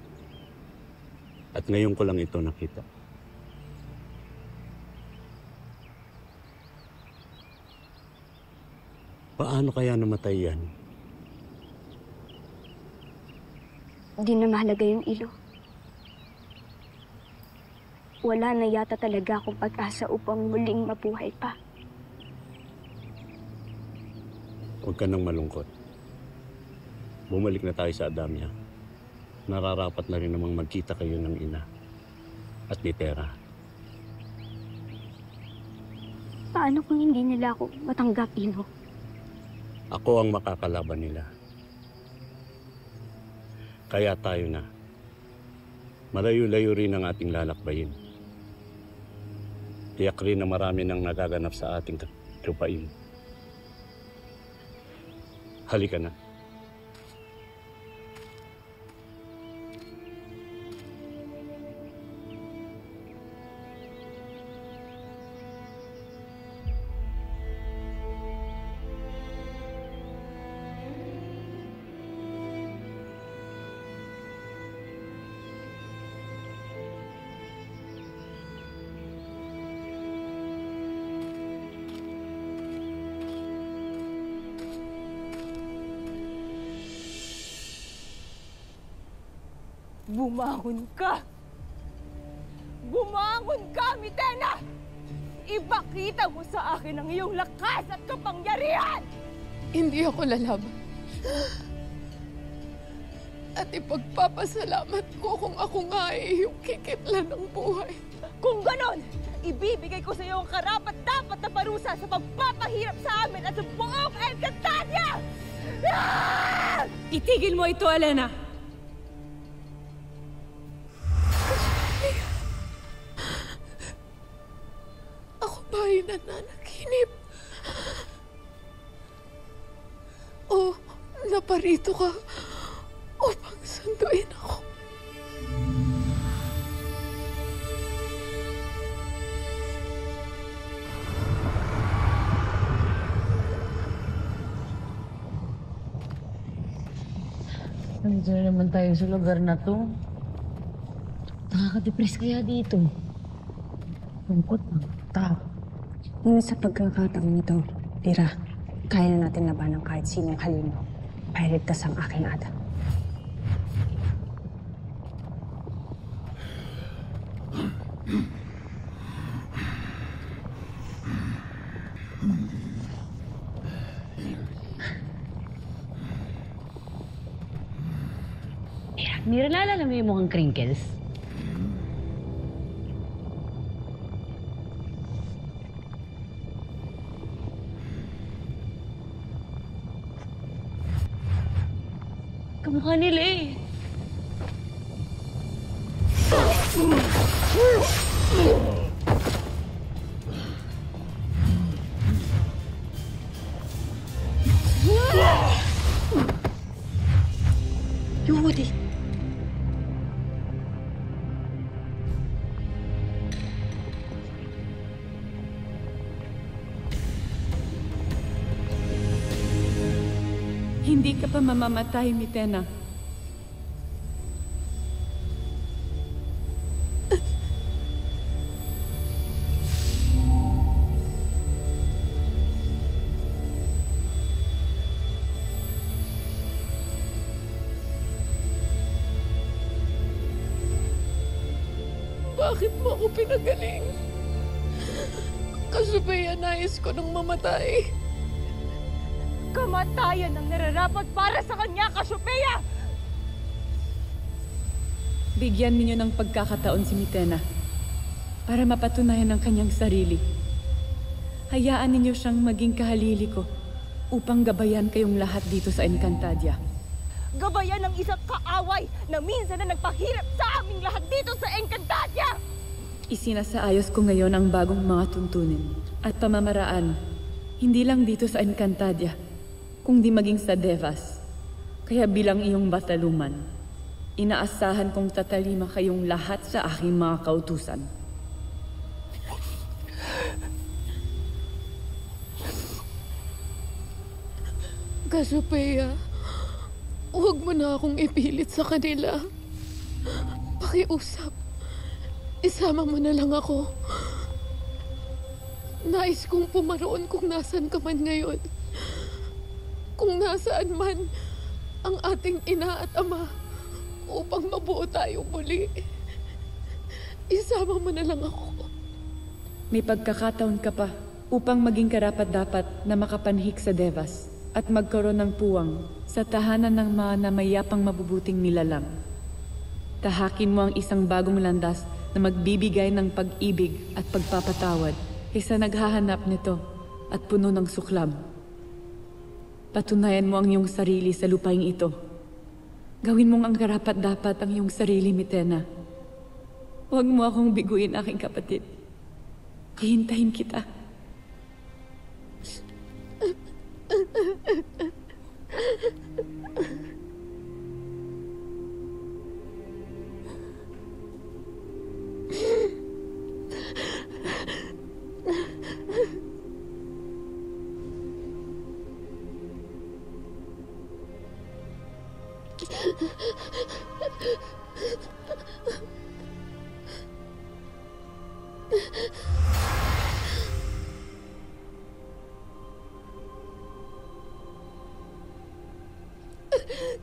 At ngayon ko lang ito nakita. Paano kaya namatay yan? Di na mahalaga yung Ilo. Wala na yata talaga akong pag-asa upang muling mabuhay pa. Huwag ka nang malungkot. Bumalik na tayo sa Adamya. Nararapat na rin namang magkita kayo ng ina at ni Terra. Paano kung hindi nila ako matanggap, Ilo? Ako ang makakalaban nila. Kaya tayo na. Malayo-layo rin ang ating lalakbayin. Tiyak rin na marami nang nagaganap sa ating lupain. Halika na. Bumangon ka! Bumangon ka, Mitena! Ipakita mo sa akin ang iyong lakas at kapangyarihan! Hindi ako lalaban. At ipagpapasalamat ko kung ako nga ay iyong kikitlan ng buhay. Kung ganon, ibibigay ko sa iyo ang karapat-dapat na parusa sa pagpapahirap sa amin at sa buong Encantadia! Itigil mo ito, Elena! Ako ba ay nananaginip? naparito ka upang sunduin ako. Nandito na naman tayo sa lugar na to. Nakaka-depress kaya dito. Lungkot ng tao. Ngunit sa pagkakataon ito, Lira, kaya na natin labanan kahit sinong halino para ligtas ang aking Ada. Niralala mo yung mukhang crinkles? Kamukha nila eh. Yudi! Hindi ka pa mamamatay, Mitena. Bakit mo ako pinagaling? Kasubaya, nais ko nang mamatay. Kamatayan ang nararapat para sa kanya, Cassiopeia! Bigyan ninyo ng pagkakataon si Mitena para mapatunayan ang kanyang sarili. Hayaan ninyo siyang maging kahalili ko upang gabayan kayong lahat dito sa Encantadia. Gabayan ng isang kaaway na minsan na nagpahirap sa aming lahat dito sa Encantadia! Isinasaayos ko ngayon ang bagong mga tuntunin at pamamaraan, hindi lang dito sa Encantadia, kundi maging sa Devas. Kaya bilang iyong bataluman, inaasahan kong tatalima kayong lahat sa aking mga kautusan. Cassiopeia, huwag mo na akong ipilit sa kanila. Pakiusap. Isama mo na lang ako. Nais kong pumaroon kung nasan ka man ngayon. Kung nasaan man ang ating ina at ama upang mabuo tayo muli. Isama mo na lang ako. May pagkakataon ka pa upang maging karapat-dapat na makapanhik sa Devas at magkaroon ng puwang sa tahanan ng mga namayapang mabubuting nilalang. Tahakin mo ang isang bagong landas na magbibigay ng pag-ibig at pagpapatawad kaysa naghahanap nito at puno ng suklam. Patunayan mo ang iyong sarili sa lupaing ito. Gawin mong ang karapat-dapat ang iyong sarili, Mitena. Huwag mo akong biguin, aking kapatid. Hihintayin kita.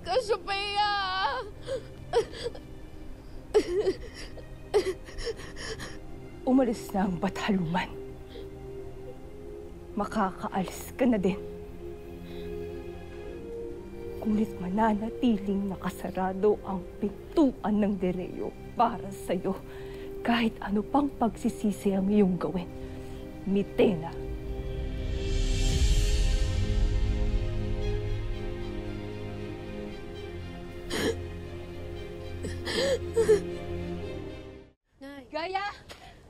Cassiopeia! Umalis na ang bataluman. Makakaalis ka na din. Ngunit mananatiling nakasarado ang pintuan ng Dereo para sa'yo kahit ano pang pagsisisi ang iyong gawin, Mitena. Nay! Gaya!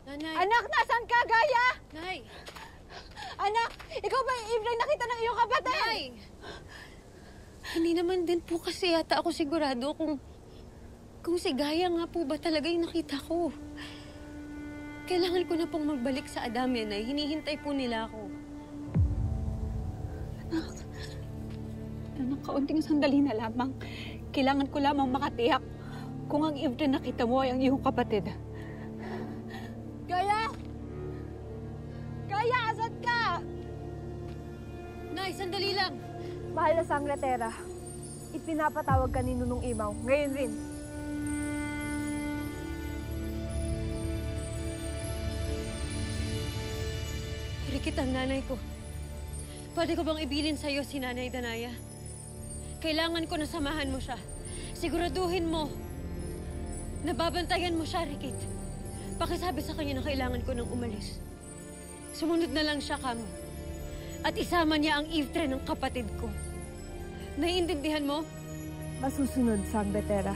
Nanay! Anak, nasan ka, Gaya? Nay! Anak, ikaw ba yung Ibrang nakita ng iyong kapatid? Nay! Hindi naman din po kasi yata ako sigurado kung si Gaia nga po ba talaga yung nakita ko. Kailangan ko na pong magbalik sa Adamya na hinihintay po nila ako. Anak, kaunting sandali na lamang. Kailangan ko lamang makatiyak kung ang Ivre nakita mo ay ang iyong kapatid. Gaia! Gaia, asan ka? Nay, sandali lang. Mahal na Sangretera, ipinapatawag ka ni Nunong Imaw. Ngayon rin. Rikit ang nanay ko. Pwede ko bang ibilin sa'yo si Nanay Danaya? Kailangan ko na samahan mo siya. Siguraduhin mo na babantayan mo siya, Rikit. Pakisabi sa kanya na kailangan ko nang umalis. Sumunod na lang siya, Kamo. At isama niya ang Ivre ng kapatid ko. Naiintindihan mo? Masusunod, Sangretera.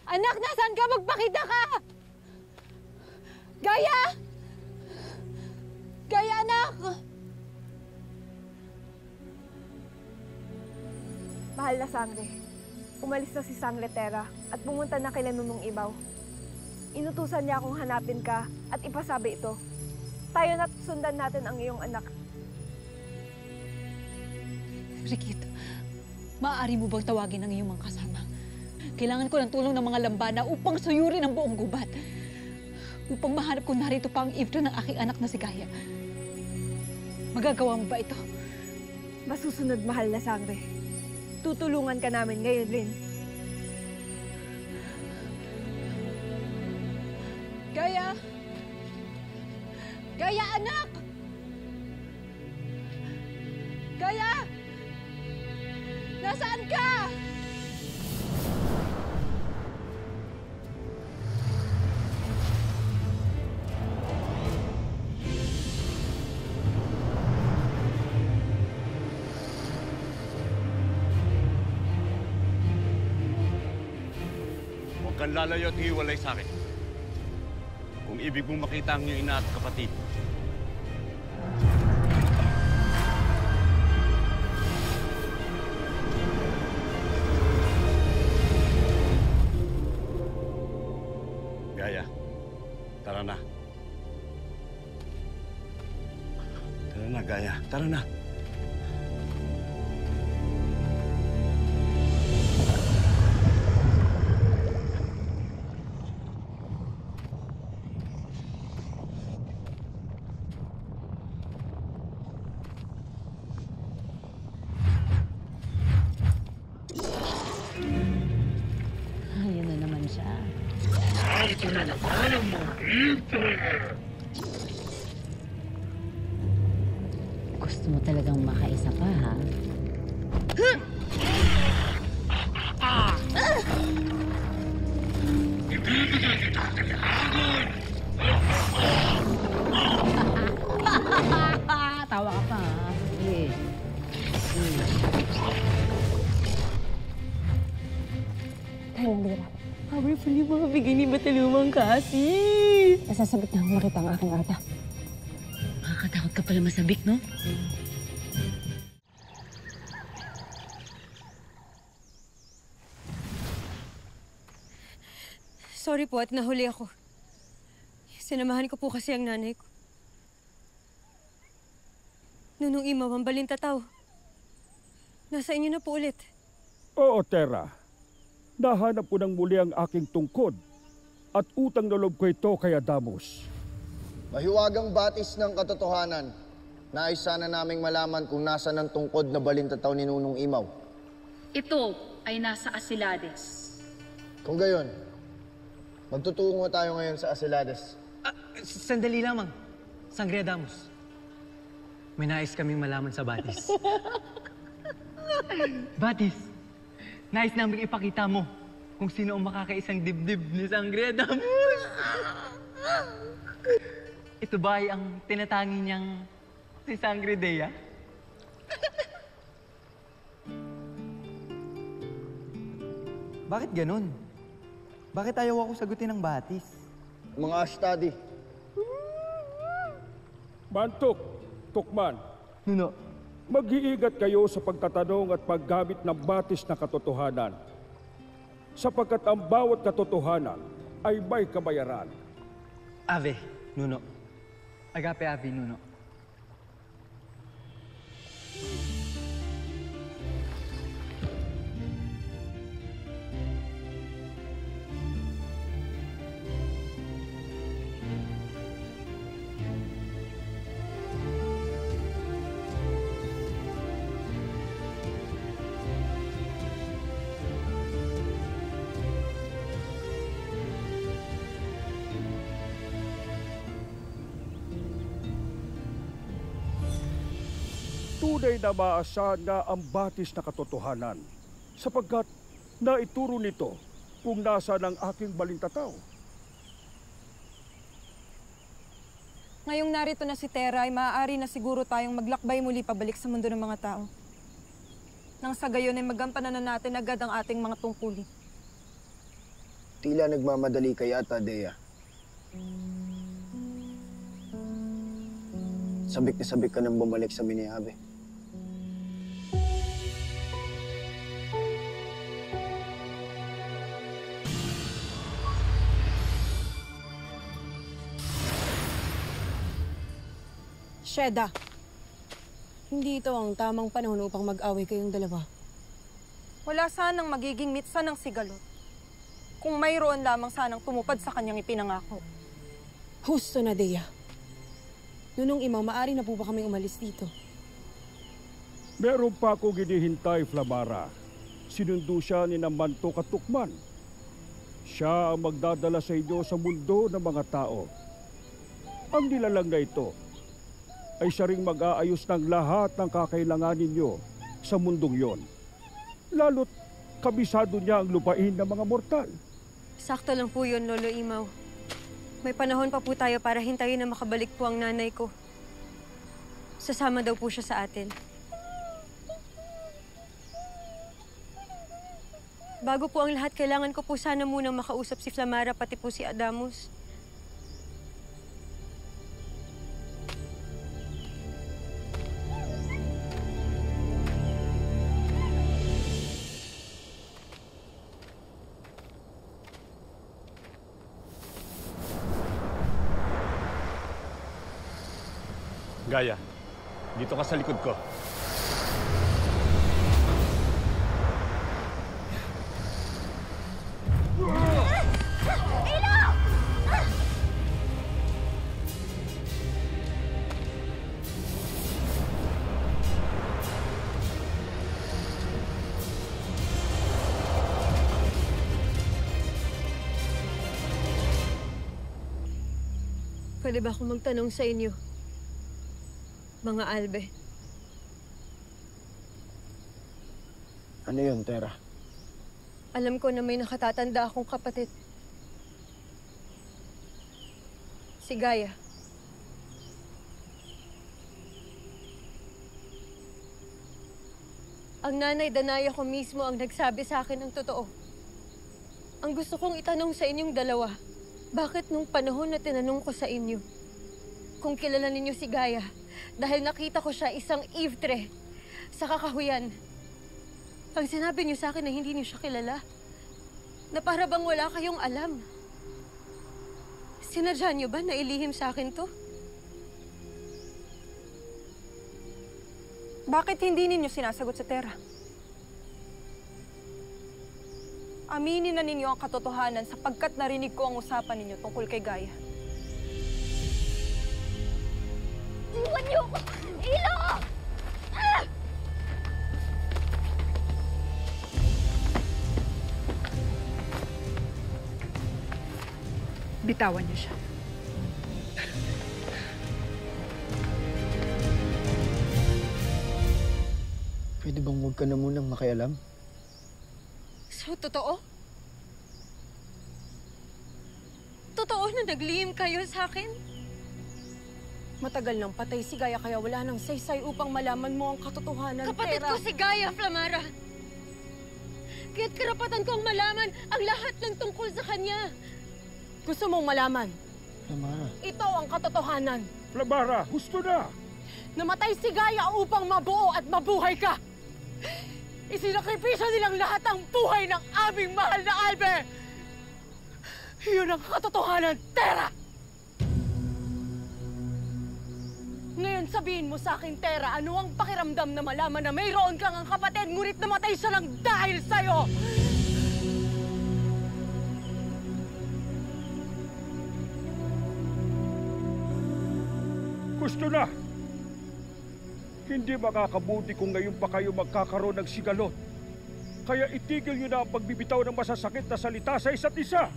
Anak, nasaan ka? Magpakita ka! Gaia! Gaia, anak! Mahal na Sangre, umalis na si Sangretera at pumunta na kay Nunong Imaw. Inutusan niya akong hanapin ka at ipasabi ito. Tayo na't sundan natin ang iyong anak. Rikit, maaari mo bang tawagin ang iyong mga kasama? Kailangan ko ng tulong ng mga lambana upang suyurin ang buong gubat. Upang mahanap ko narito pa ang Ivre ng aking anak na si Gaia. Magagawa mo ba ito? Masusunod, mahal na Sangre. Tutulungan ka namin ngayon rin. Gaia! Gaia, anak! Gaia! Nasaan ka? Huwag kang lalayo at hiwalay sa akin. Kung ibig mong makita ang iyong ina at kapatid. Gaia, tara na. Tara na, Gaia. Tara na. Gusto mo talagang makaisa pa, ha? Tawa ka pa, ha? Sige. Kayang Lira. Powerful yung mga bigay ni Batalumang kasi. Nasasabit na akong makita ang aking ata. Makakatakot ka pala masabik, no? Sorry po at nahuli ako. Sinamahan ko po kasi ang nanay ko. Nunong Imaw, ang balintataw. Nasa inyo na po ulit. Oo, Tera. Nahanap ko ng muli ang aking tungkod at utang na loob ko ito kay Adamus. Mahiwagang batis ng katotohanan. Nais sana naming malaman kung nasa ng tungkod na balintataw ni Nunong Imaw. Ito ay nasa Asilades. Kung gayon, magtutungo tayo ngayon sa Asilades. Sandali lamang. Sangre Adamus. May nais kaming malaman sa Batis. Batis, nais namin ipakita mo kung sino ang makakaisang dibdib ni Sangre Adamus. Ito ba ay ang tinatangi niyang si Sangre Dea? Bakit ganun? Bakit ayaw ako sagutin ng Batis? Mga Ashtadi. Mantok, Tukman. Nuno. Mag-iingat kayo sa pagtatanong at paggamit ng batis na katotohanan. Sapagkat ang bawat katotohanan ay may kabayaran. Ave, Nuno. Agape Ave, Nuno. Tunay na maasahan nga ang batis na katotohanan, sapagkat naituro nito kung nasa ng aking balintataw. Ngayong narito na si Terra ay maaari na siguro tayong maglakbay muli pabalik sa mundo ng mga tao. Nang sa gayon ay magampanan na natin agad ang ating mga tungkulin. Tila nagmamadali kay Ata Dea. Sabik na sabik ka nang bumalik sa Miniabe. Sheda, hindi ito ang tamang panahon upang mag-away kayong dalawa. Wala sanang magiging mitsa ng sigalot kung mayroon lamang sanang tumupad sa kanyang ipinangako. Husto na, Dea. Nunong Imaw, maaari na po ba kaming umalis dito? Meron pa akong hinihintay, Flamara. Sinundo siya ni Mantok at Tukman. Siya ang magdadala sa inyo sa mundo ng mga tao. Ang nilalang na ito ay siya ring mag-aayos ng lahat ng kakailanganin ninyo sa mundong yon. Lalo't kabisado niya ang lupain ng mga mortal. Sakto lang po yun, Lolo Imaw. May panahon pa po tayo para hintayin na makabalik po ang nanay ko. Sasama daw po siya sa atin. Bago po ang lahat, kailangan ko po sana munang makausap si Flamara pati po si Adamus. Gaya, dito ka sa likod ko. Pwede ba akong magtanong sa inyo? Mga Albe. Ano yun, Terra? Alam ko na may nakatatanda akong kapatid. Si Gaia. Ang nanay Danaya ko mismo ang nagsabi sa akin ng totoo. Ang gusto kong itanong sa inyong dalawa, bakit nung panahon na tinanong ko sa inyo, kung kilala ninyo si Gaia, dahil nakita ko siya isang Ivtre sa kakahuyan, ang sinabi niyo sa akin na hindi niyo siya kilala, na para bang wala kayong alam. Sinadya niyo ba na ilihim sa akin to? Bakit hindi ninyo sinasagot sa Terra? Aminin na ninyo ang katotohanan sapagkat narinig ko ang usapan ninyo tungkol kay Gaia. niyo ako! Ilo! Ah! Bitawan niyo siya. Pwede bang huwag ka na munang makialam? So, totoo? Totoo na naglihim kayo sa akin? Matagal nang patay si Gaia kaya wala nang saysay upang malaman mo ang katotohanan, Kapatid Tera. ko si Gaia, Flamara. Kaya't karapatan kong malaman ang lahat ng tungkol sa kanya. Gusto mong malaman? Flamara. Ito ang katotohanan. Flamara, gusto na! Namatay si Gaia upang mabuo at mabuhay ka! Isinakripisyo nilang lahat ang buhay ng aming mahal na Albe! Yun ang katotohanan, Tera! Ngayon sabihin mo sa akin, Tera, ano ang pakiramdam na malaman na mayroon kang ang kapatid ngunit namatay siya lang dahil sa'yo? Gusto na! Hindi makakabuti kung ngayon pa kayo magkakaroon ng sigalot. Kaya itigil niyo na ang pagbibitaw ng masasakit na salita sa isa't isa.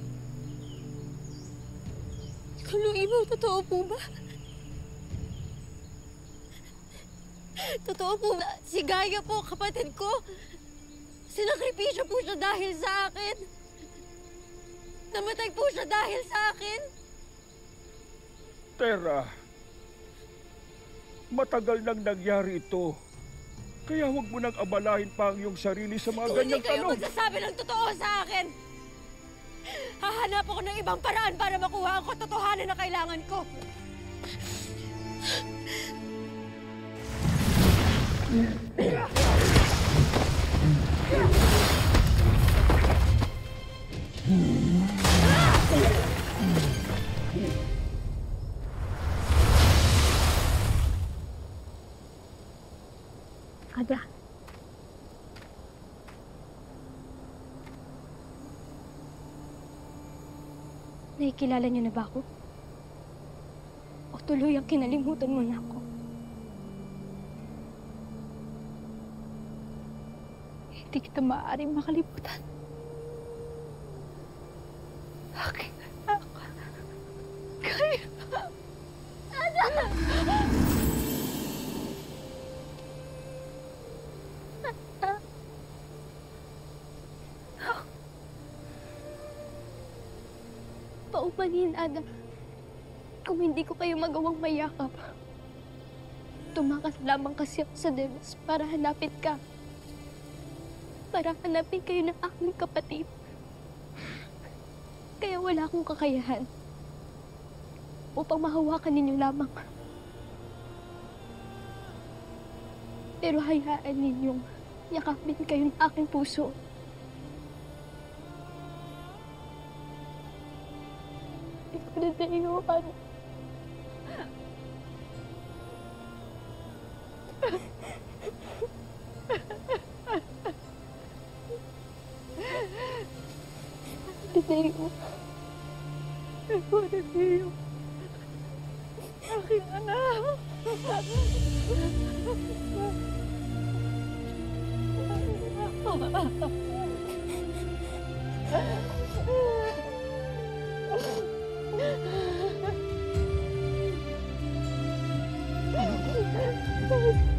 Kuluin mo, totoo po ba? Totoo po ba? Si Gaia po, kapatid ko. Sinakripisyo po siya dahil sa akin. Namatay po siya dahil sa akin. Tera, matagal nang nangyari ito. Kaya huwag mo nang abalahin pa ang iyong sarili sa mga Kung ganyang hindi kayo tanong. magsasabi ng totoo sa akin, hahanap ako ng ibang paraan para makuha ang katotohanan na kailangan ko. Ada. Nakikilala niyo na ba ako? O tuluyang kinalimutan mo na ako? Hindi kita maaaring makalimutan. Aking anak. Kaya. Ada! Paumanhin, Ada. Kung hindi ko kayo magawang mayakap, tumakas lamang kasi ako sa Debes para hanapin ka. Para hanapin kayo ng aking kapatid. Kaya wala akong kakayahan upang mahawakan ninyo lamang. Pero hayaan ninyong yakapin kayo ng aking puso. Nadayuhan. Nadayuhan. Nadayuhan. Aking anak.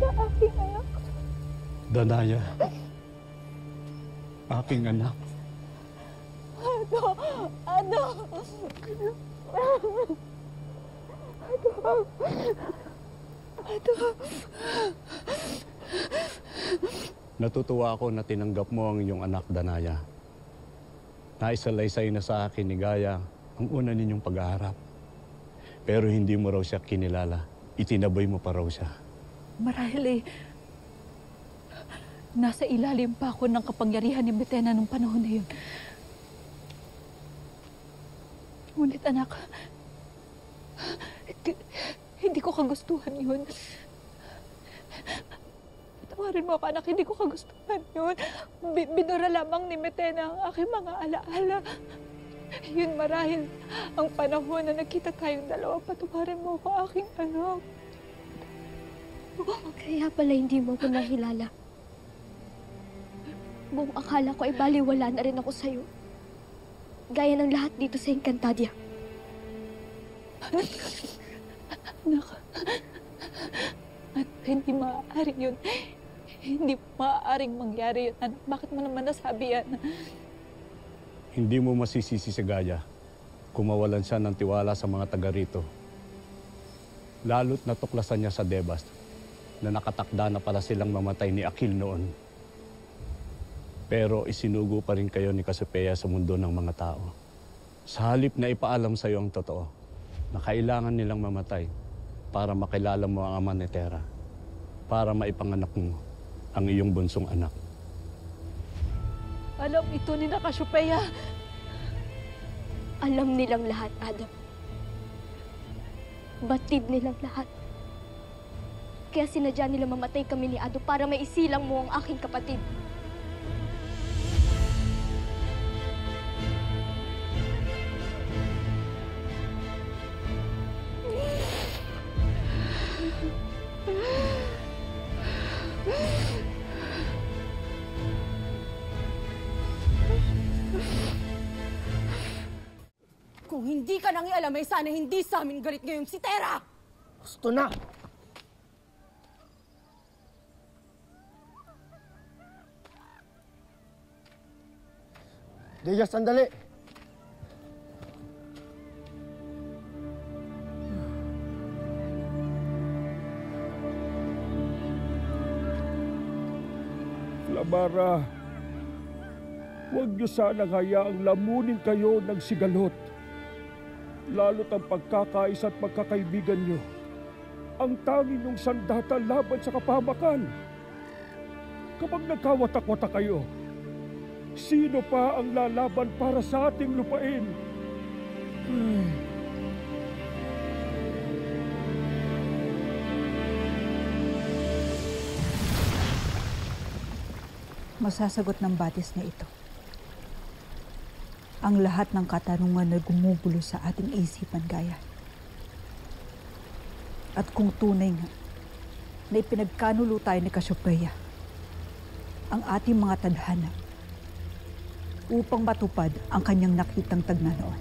Aking anak. Danaya, aking anak. Ado! Ado! Ado! Natutuwa ako na tinanggap mo ang iyong anak, Danaya. Naisalaysay na sa akin ni Gaia ang una ninyong pag-aharap. Pero hindi mo raw siya kinilala. Itinaboy mo pa raw siya. Marahil nasa ilalim pa ako ng kapangyarihan ni Betena nung panahon na yun. Ngunit anak, hindi ko kagustuhan yun. Tawarin mo ako, anak, hindi ko kagustuhan yun. Binura lamang ni Betena ang aking mga alaala. Yun marahil ang panahon na nakita tayong dalawa. Patawarin mo ako, aking anak. Kaya pala hindi mo ko nakilala. Buong akala ko ay baliwala na rin ako sa'yo. Gaya ng lahat dito sa Encantadia. Anak, at hindi maaari yun. Hindi maaaring mangyari yun. Anak, bakit mo naman nasabi yan? Hindi mo masisisi si Gaia kung mawalan siya ng tiwala sa mga taga rito. Lalo't natuklasan niya sa Debas na nakatakda na pala silang mamatay ni Akil noon. Pero isinugo pa rin kayo ni Cassiopeia sa mundo ng mga tao. Sa halip na ipaalam sa iyo ang totoo, na kailangan nilang mamatay para makilala mo ang ama ni Terra, para maipanganak mo ang iyong bunsong anak. Alam ito ni Cassiopeia. Alam nilang lahat, Adam. Batid nilang lahat. Kaya sinadya nila mamatay kami ni Ado para maisilang mo ang aking kapatid. Kung hindi ka nang ialam, ay sana hindi sa amin galit ngayong si Terra! Gusto na! Deya, sandali! Clamara, huwag niyo sanang hayaang lamunin kayo ng sigalot. Lalo't ang pagkakaisa at pagkakaibigan niyo, ang tanging niyong sandata laban sa kapahamakan. Kapag nagkawatak-watak kayo, sino pa ang lalaban para sa ating lupain? Masasagot ng batis na ito ang lahat ng katanungan na gumugulo sa ating isipan, Gaia. At kung tunay nga na ipinagkanulo tayo ni Cassiopeia ang ating mga tadhana upang matupad ang kanyang nakitang tagna noon.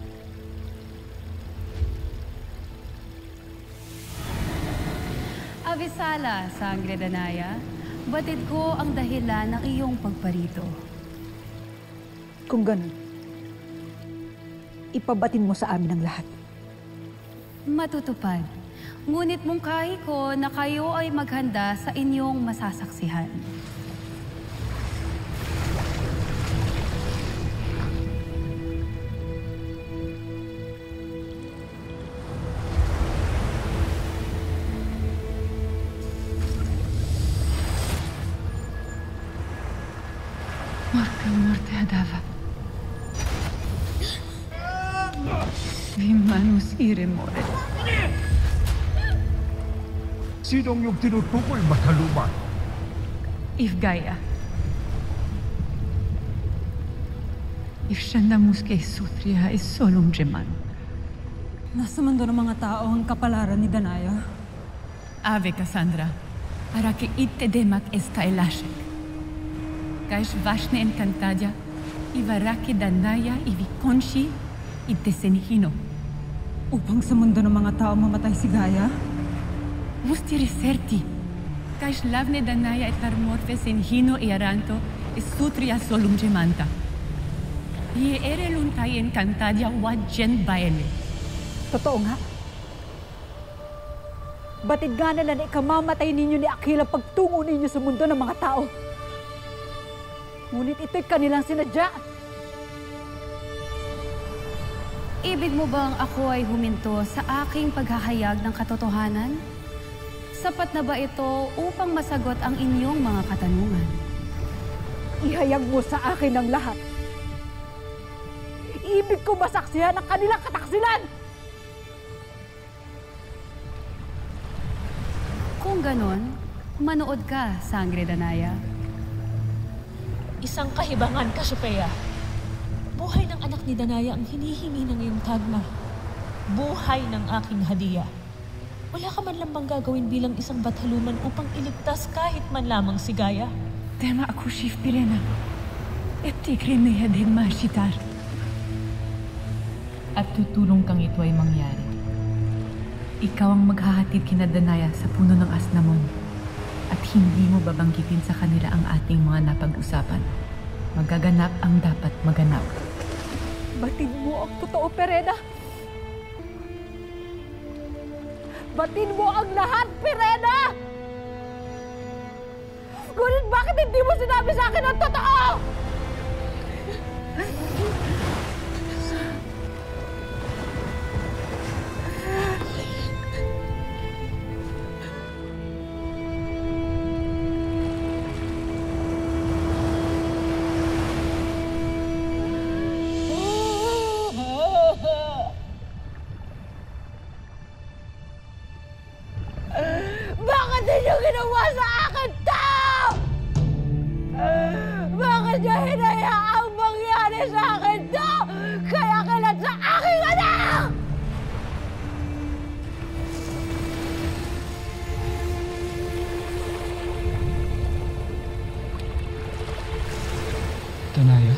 Avisala, Sangre Danaya, batid ko ang dahilan ng iyong pagparito. Kung ganun, ipabatid mo sa amin ang lahat. Matutupad. Ngunit mungkahi ko na kayo ay maghanda sa inyong masasaksihan. Morte Adava. Vimanus ire more. Sinong yung tinutukoy, Mataluman? If Gaia. If Shandamus kay Sutria is solong Geman. Nasa mundo ng mga tao ang kapalaran ni Danaya. Ave Cassandra, para que itte demak esta elashek. Kaish vashne Encantadia, ivarake Danaya ivikonshi itte senihino. Upang sa mundo ng mga tao mamatay si Gaia? Musti reserti. Kaish lavne Danaya et armorfe senihino e aranto e Sutria solum gemanta. Ie ere luntay Encantadia wadjen baele. Totoo nga. Batid nga nila na ikamamatay ninyo ni Akil ang pagtungo ninyo sa mundo ng mga tao. Ngunit ito'y kanilang sinadya. Ibig mo bang ako ay huminto sa aking paghahayag ng katotohanan? Sapat na ba ito upang masagot ang inyong mga katanungan? Ihayag mo sa akin ang lahat. Ibig ko masaksihan ang kanilang kataksilan! Kung ganon, manood ka, Sangre Danaya. Isang kahibangan, Cassiopeia. Buhay ng anak ni Danaya ang hinihingi ng iyong tagna. Buhay ng aking hadiya. Wala ka man lang bang gagawin bilang isang bathaluman upang iligtas kahit man lamang si Gaia? Tema ako, Chief Pirena. Eptikre may hadin mashitar. At tutulong kang ito ay mangyari. Ikaw ang maghahatid kina Danaya sa puno ng Asnamon. At hindi mo babanggitin sa kanila ang ating mga napag-usapan. Magaganap ang dapat maganap. Batid mo ang totoo, Pirena! Batid mo ang lahat, Pirena! Ngunit bakit hindi mo sinabi sa akin ang totoo? Bakit ninyo ginawa sa akin to? Bakit niyo hinayaang mangyari sa akin to? Kaya kalat sa aking anak! Danaya?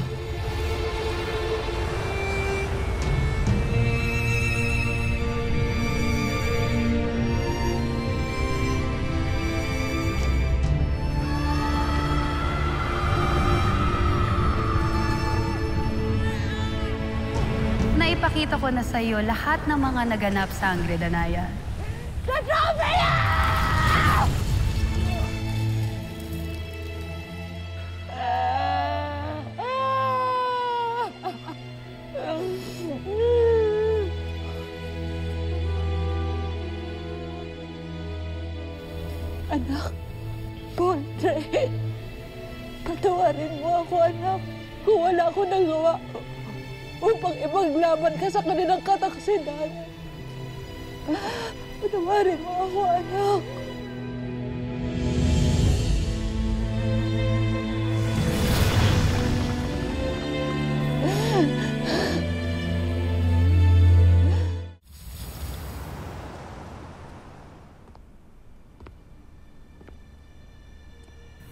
Naipakita ko na sa iyo lahat ng mga naganap sa Sangre Danaya. Totoo ba yan? Anak, Ponte, patawarin mo ako, anak, kung wala akong nagawa upang ipaglaban ka sa kanilang kataksidan. Patawarin mo ako, anak.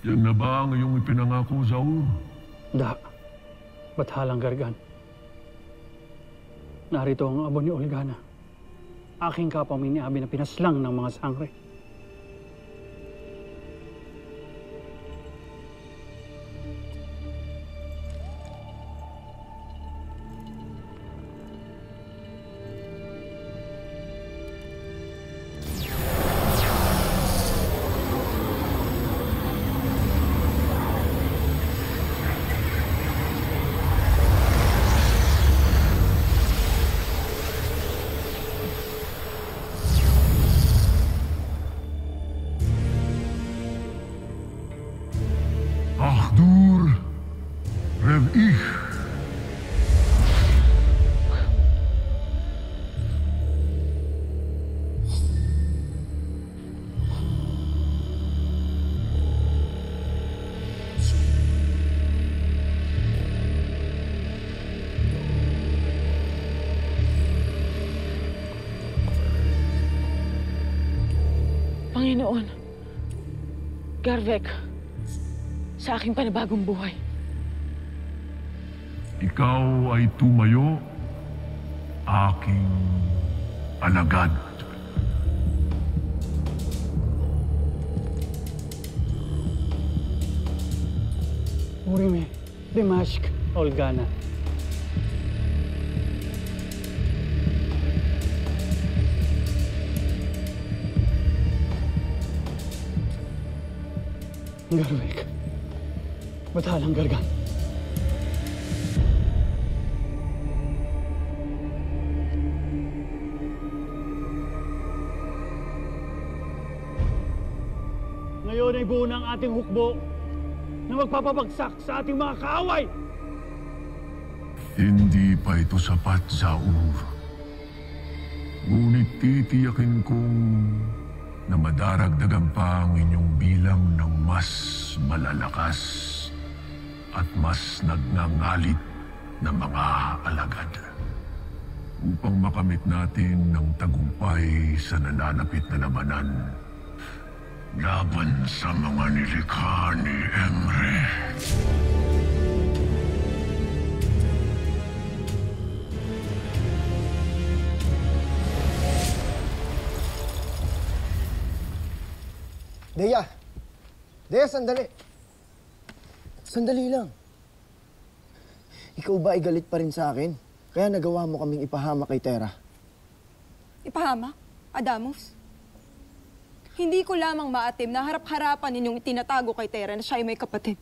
Yan na ba ang iyong ipinangako, Zaur? Da. Bathalang Gargan. Narito ang abo ni Olgana. Aking kapaminiabi na pinaslang ng mga sangre. Ahdur Rev-Ich. Panginoon, Garvek, sa aking panibagong buhay. Ikaw ay tumayo, aking alagad. Urime, Dimashq, Olgana. Garvek. Bathalang Gargan. Ngayon ay buo ng ating hukbo na magpapabagsak sa ating mga kaaway. Hindi pa ito sapat, Zaur. Ngunit titiyakin kong na madaragdagan pa ang inyong bilang ng mas malalakas at mas nagngangalit na mga alagad. upang makamit natin ng tagumpay sa nananapit na labanan laban sa mga nilikha ni Emre. Deya! Deya, sandali! Sandali lang. Ikaw ba ay galit pa rin sa akin? Kaya nagawa mo kaming ipahamak kay Tera. Ipahamak? Adamos? Hindi ko lamang maatim na harap-harapan ninyong itinatago kay Tera na siya ay may kapatid.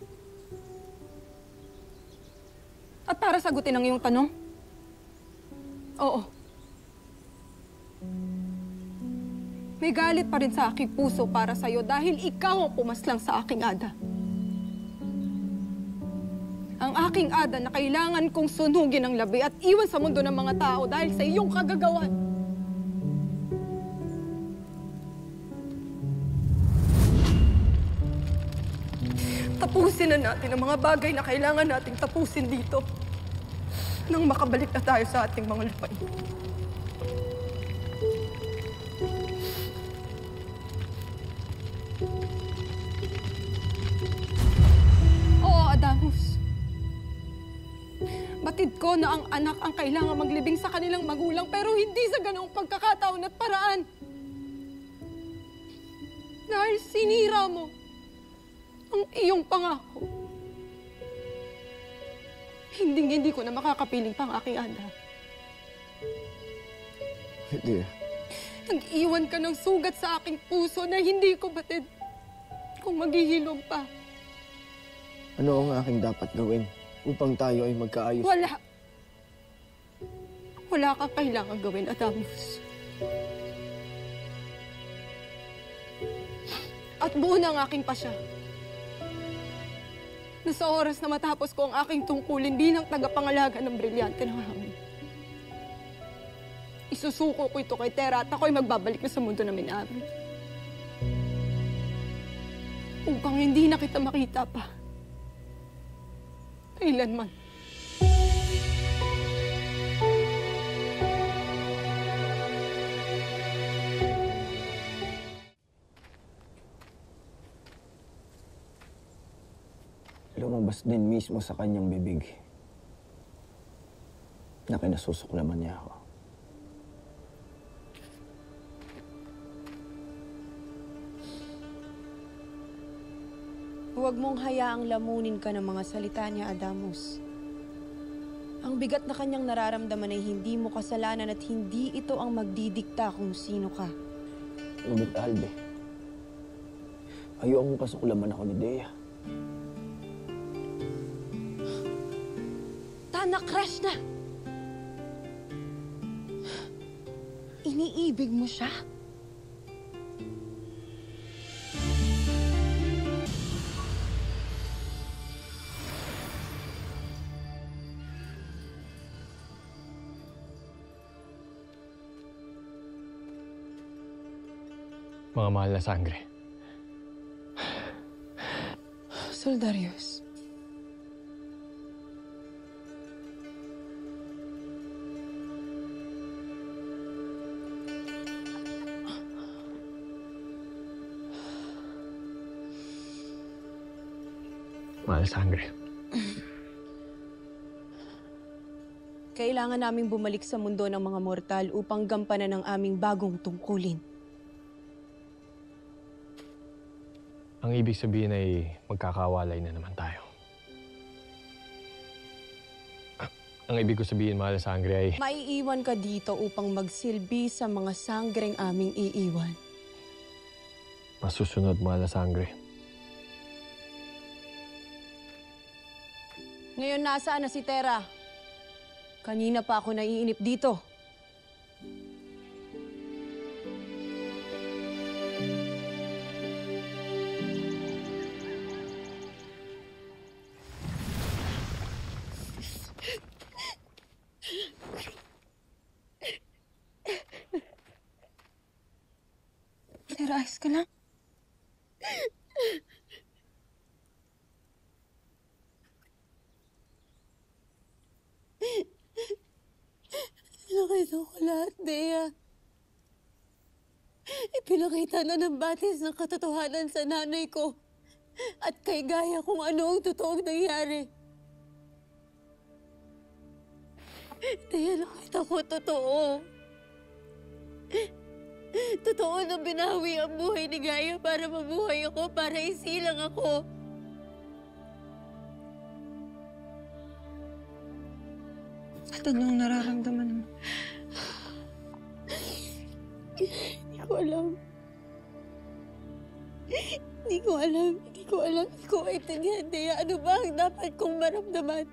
At para sagutin ang iyong tanong, oo. May galit pa rin sa aking puso para sa'yo dahil ikaw ang pumaslang sa aking ada. Ang aking ada na kailangan kong sunugin ang labi at iwan sa mundo ng mga tao dahil sa iyong kagagawan. Tapusin na natin ang mga bagay na kailangan nating tapusin dito nang makabalik na tayo sa ating mga lupain. Oo, Adamus. Batid ko na ang anak ang kailangan maglibing sa kanilang magulang pero hindi sa ganoong pagkakataon at paraan. Dahil sinira mo ang iyong pangako. Hindi ko na makakapiling pang aking ada. Hindi. Nag-iwan ka ng sugat sa aking puso na hindi ko batid kung maghihilom pa. Ano ang aking dapat gawin upang tayo ay magkaayos? Wala. Wala kang kailangan gawin, Adamus. At buo na ang aking pasya. Na sa oras na matapos ko ang aking tungkulin bilang tagapangalaga ng brilyante ng hangin, isusuko ko ito kay Tera at ako'y magbabalik na sa mundo na minari. Upang hindi na kita makita pa. Kailanman. Lumabas din mismo sa kanyang bibig na kinasusuklaman niya ako. Huwag mong hayaang lamunin ka ng mga salita niya, Adamus. Ang bigat na kanyang nararamdaman ay hindi mo kasalanan at hindi ito ang magdidikta kung sino ka. Ngunit, Albe, ayokong kasuklaman ako ni Dea. Tana, crush na! Iniibig mo siya? Mga mahal na sangre. Soldarius. Mahal na sangre. Kailangan naming bumalik sa mundo ng mga mortal upang gampanan ang aming bagong tungkulin. Ang ibig sabihin ay magkakawalay na naman tayo. Ang ibig ko sabihin, mahal na sangre, ay... Maiiwan ka dito upang magsilbi sa mga sangreng aming iiwan. Masusunod, mahal na sangre. Ngayon nasaan na si Tera? Kanina pa ako naiinip dito. Tera, ayos ka lang? Kwento ko lahat, Dea. Ipinakita na ng batis ng katotohanan sa nanay ko at kay Gaia kung ano ang totoong nangyari. Dea, nakita ko totoo. Totoo na binawi ang buhay ni Gaia para mabuhay ako, para isilang ako. At anong nararamdaman mo? Hindi ko alam. Hindi ko alam. Hindi ko maintindihan, Dea. Ano ba ang dapat kong maramdaman?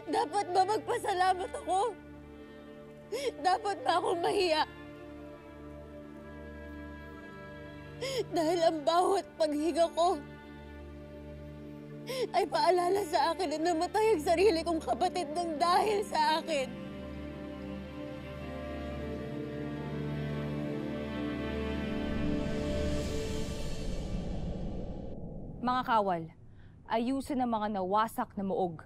Dapat ba magpasalamat ako? Dapat ba akong mahiya? Dahil ang bawat paghiga ko ay paalala sa akin na namatay ang sarili kong kapatid ng dahil sa akin. Mga kawal, ayusin ang mga nawasak na muog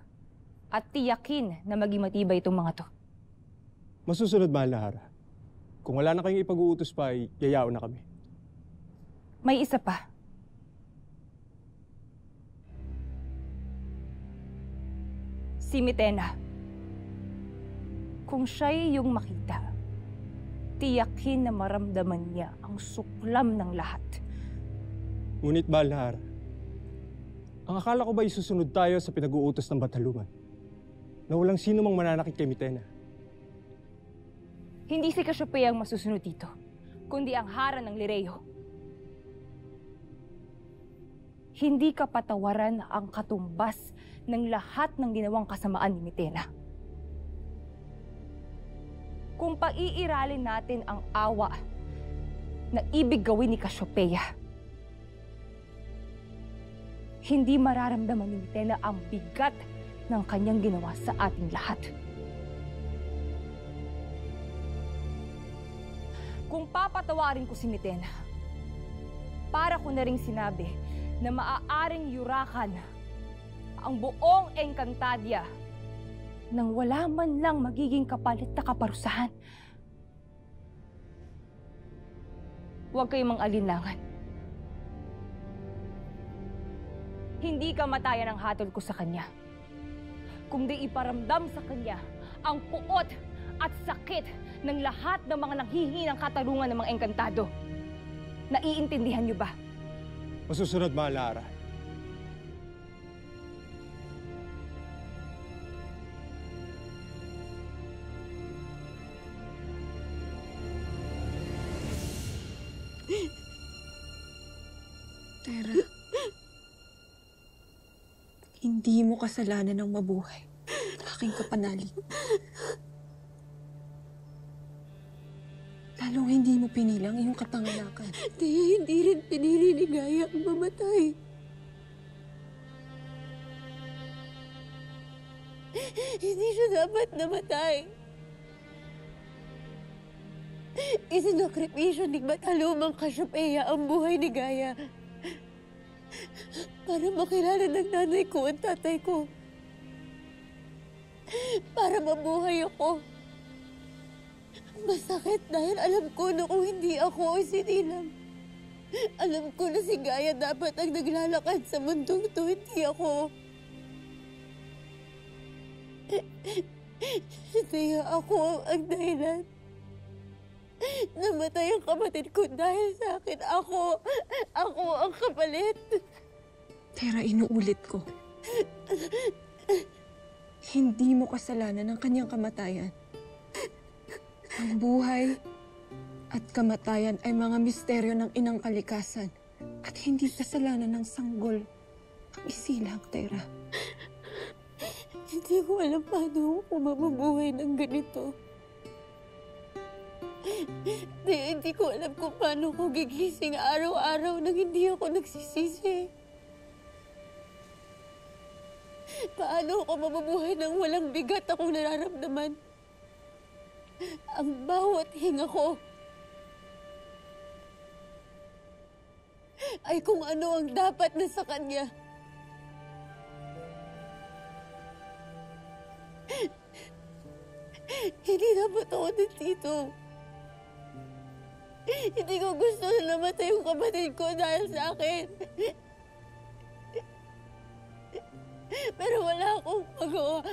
at tiyakin na maging matibay itong mga to. Masusunod, mahal na Hara. Kung wala na kayong ipag-uutos pa, yayao na kami. May isa pa. Si Mitena. Kung siya'y iyong makita, tiyakin na maramdaman niya ang suklam ng lahat. Ngunit, mahal na Hara, ang akala ko ba isusunod tayo sa pinag-uutos ng Bataluman? Na walang sino mang mananakit kay Mitena. Hindi si Cassiopeia ang masusunod dito, kundi ang Hara ng Lireo. Hindi ka patawaran ang katumbas ng lahat ng ginawang kasamaan ni Mitena. Kung paiiralin natin ang awa na ibig gawin ni Cassiopeia, hindi mararamdaman ni Mitena ang bigat ng kanyang ginawa sa ating lahat. Kung papatawarin ko si Mitena, para ko na ring sinabi na maaaring yurakan ang buong Encantadia nang wala man lang magiging kapalit na kaparusahan. Huwag kayong mang-alinlangan. Hindi kamatayan ang hatol ko sa kanya, kundi iparamdam sa kanya ang puot at sakit ng lahat ng mga nanghihingi ng katarungan ng mga engkantado. Naiintindihan niyo ba? Masusunod, mahal na Hara. Tera, hindi mo kasalanan ng mabuhay ang aking kapanalig. Lalong hindi mo pinilang iyong kapanganakan. Kaya hindi rin pinili ni Gaia ang mamatay. Hindi siya dapat namatay. Isinakripisyo ni Batalumang Cassiopeia ang buhay ni Gaia para makilala ng nanay ko at tatay ko. Para mabuhay ako. Masakit dahil alam ko na kung hindi ako sinilang. Alam ko na si Gaia dapat ang naglalakad sa mundong to, hindi ako. Kaya ako ang dahilan. Namatay ang kapatid ko dahil sa akin. Ako ang kapalit. Tera, inuulit ko. Hindi mo kasalanan ang kanyang kamatayan. Ang buhay at kamatayan ay mga misteryo ng inang kalikasan at hindi kasalanan ng sanggol ang isilang, Tera. Hindi ko alam paano ako mabubuhay ng ganito. Hindi ko alam kung paano ko gigising araw-araw nang hindi ako nagsisisi. Paano ako mabubuhay nang walang bigat akong nararamdaman? Ang bawat hinga ko ay kung ano ang dapat na sa kanya. Hindi dapat ako nandito. Hindi ko gusto na namatay yung kapatid ko dahil sa akin. Pero wala akong magawa.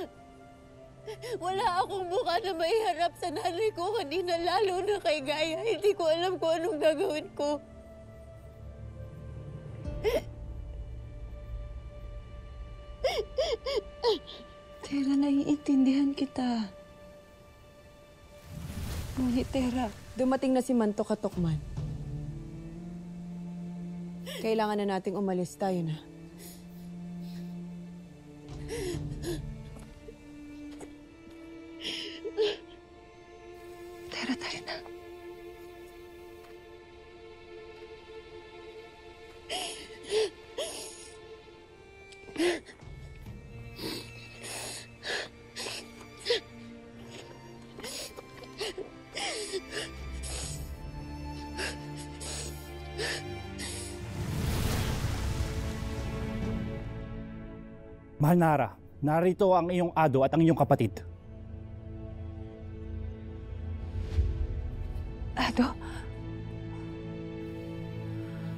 Wala akong mukha na maiharap sa nanay ko kanina, lalo na kay Gaya. Hindi ko alam kung anong gagawin ko. Tera, naiintindihan kita. Ngunit Tera, dumating na si Manto Katokman. Kailangan na nating umalis, tayo na. Tera, tayo na. Mahal Nara, narito ang iyong ado at ang iyong kapatid. Ado?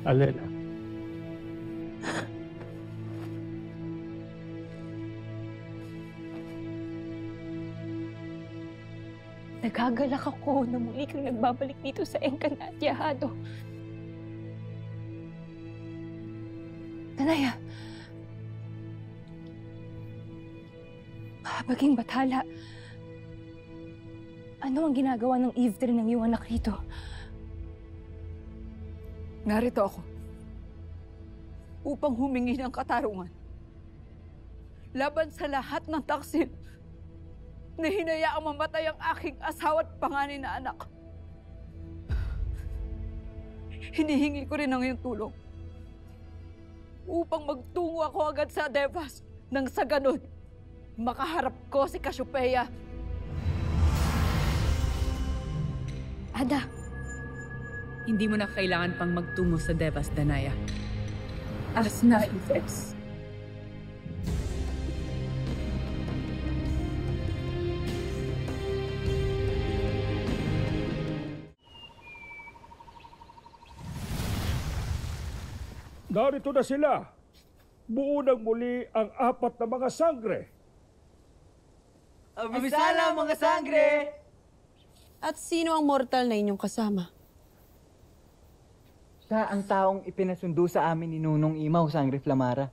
Alena. Nagagalak ako na muli kang nagbabalik dito sa Encantadia, Ado. Danaya, maging bathala. Ano ang ginagawa ng Eve ng iyong anak rito? Narito ako upang humingi ng katarungan laban sa lahat ng taksil na hinayaang mamatay ang aking asawa at panganay na anak. Hinihingi ko rin ang iyong tulong upang magtungo ako agad sa Devas nang sa ganun makaharap ko si Cassiopeia. Ada, Hindi mo na kailangan pang magtungo sa Devas, Danaya. As na Ives. Narito na sila. Buo ng muli ang 4 na mga sangre. Abisala, mga sangre! At sino ang mortal na inyong kasama? Siya ang taong ipinasundo sa amin ni Nunong Imaw, Sangre Flamara.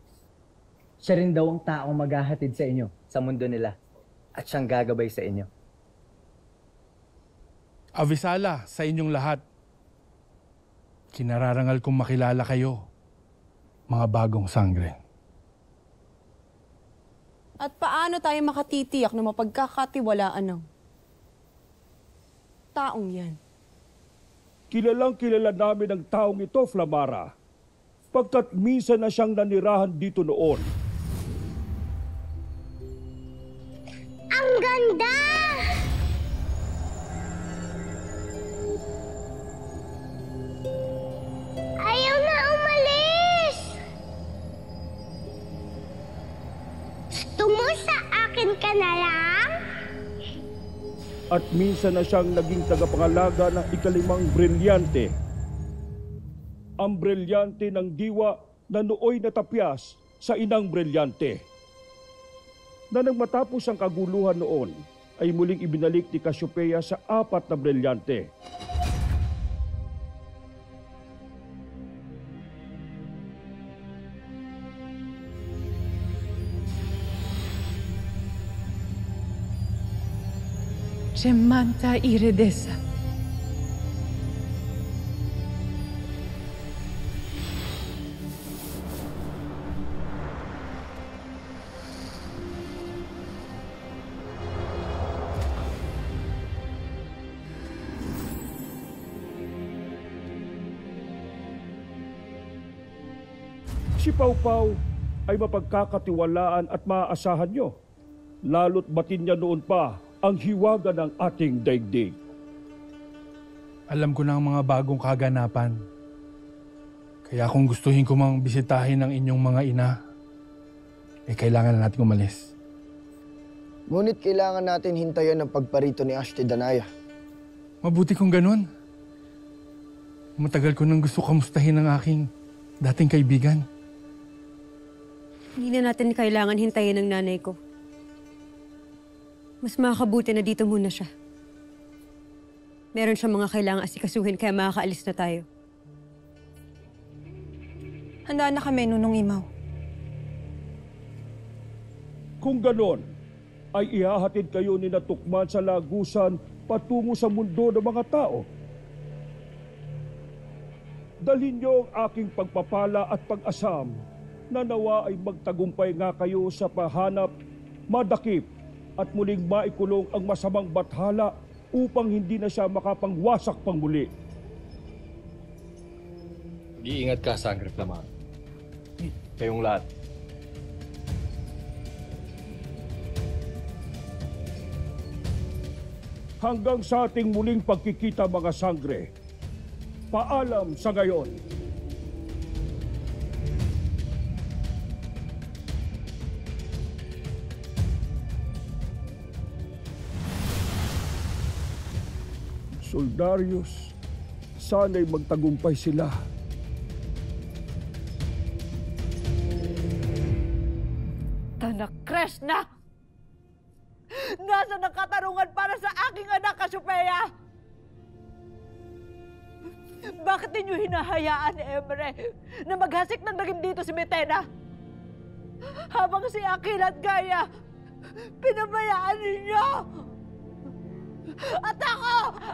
Siya rin daw ang taong maghahatid sa inyo sa mundo nila at siyang gagabay sa inyo. Avisala sa inyong lahat. Kinararangal kong makilala kayo, mga bagong sangre. At paano tayo makatitiyak na mapagkakatiwalaan ng taong yan? Kilalang kilala namin ang taong ito, Flamara, pagkat minsan na siyang nanirahan dito noon. Ang ganda! Ayaw na umalis! Gusto mo sa akin ka na lang? At minsan na siyang naging tagapangalaga ng 5 brilyante. Ang brilyante ng diwa na nooy natapyas sa inang brilyante. Na nang matapos ang kaguluhan noon, ay muling ibinalik ni Cassiopeia sa 4 na brilyante. Gemanta iridesa. Si Pau Pau ay mapagkakatiwalaan at maaasahan nyo. Lalo't batin niya noon pa ang hiwaga ng ating daigdig. Alam ko na ang mga bagong kaganapan. Kaya kung gustuhin ko mang bisitahin ang inyong mga ina, kailangan na natin umalis. Ngunit kailangan natin hintayin ang pagparito ni Ashti Danaya. Mabuti kung ganun. Matagal ko nang gusto kamustahin ang aking dating kaibigan. Hindi na natin kailangan hintayin ng nanay ko. Mas makakabuti na dito muna siya. Meron siyang mga kailangang asikasuhin kaya makakaalis na tayo. Handa na kami, Nunong Imaw. Kung ganon, ay ihahatid kayo ni Natukman sa lagusan patungo sa mundo ng mga tao. Dalhin niyo ang aking pagpapala at pag-asam na nawa ay magtagumpay nga kayo sa pahanap, madakip at muling maikulong ang masamang bathala upang hindi na siya makapangwasak pang muli. Mag-iingat ka, Sangre Flamara. Kayong lahat. Hanggang sa ating muling pagkikita, mga sangre. Paalam sa ngayon. Soldarius, sana'y magtagumpay sila. Tanak Krishna! Nasaan ang katarungan para sa aking anak, Cassiopeia? Bakit ninyo hinahayaan ni Emre na maghasik ng dagim dito si Metena? Habang si Aquila at Gaia, pinabayaan ninyo! At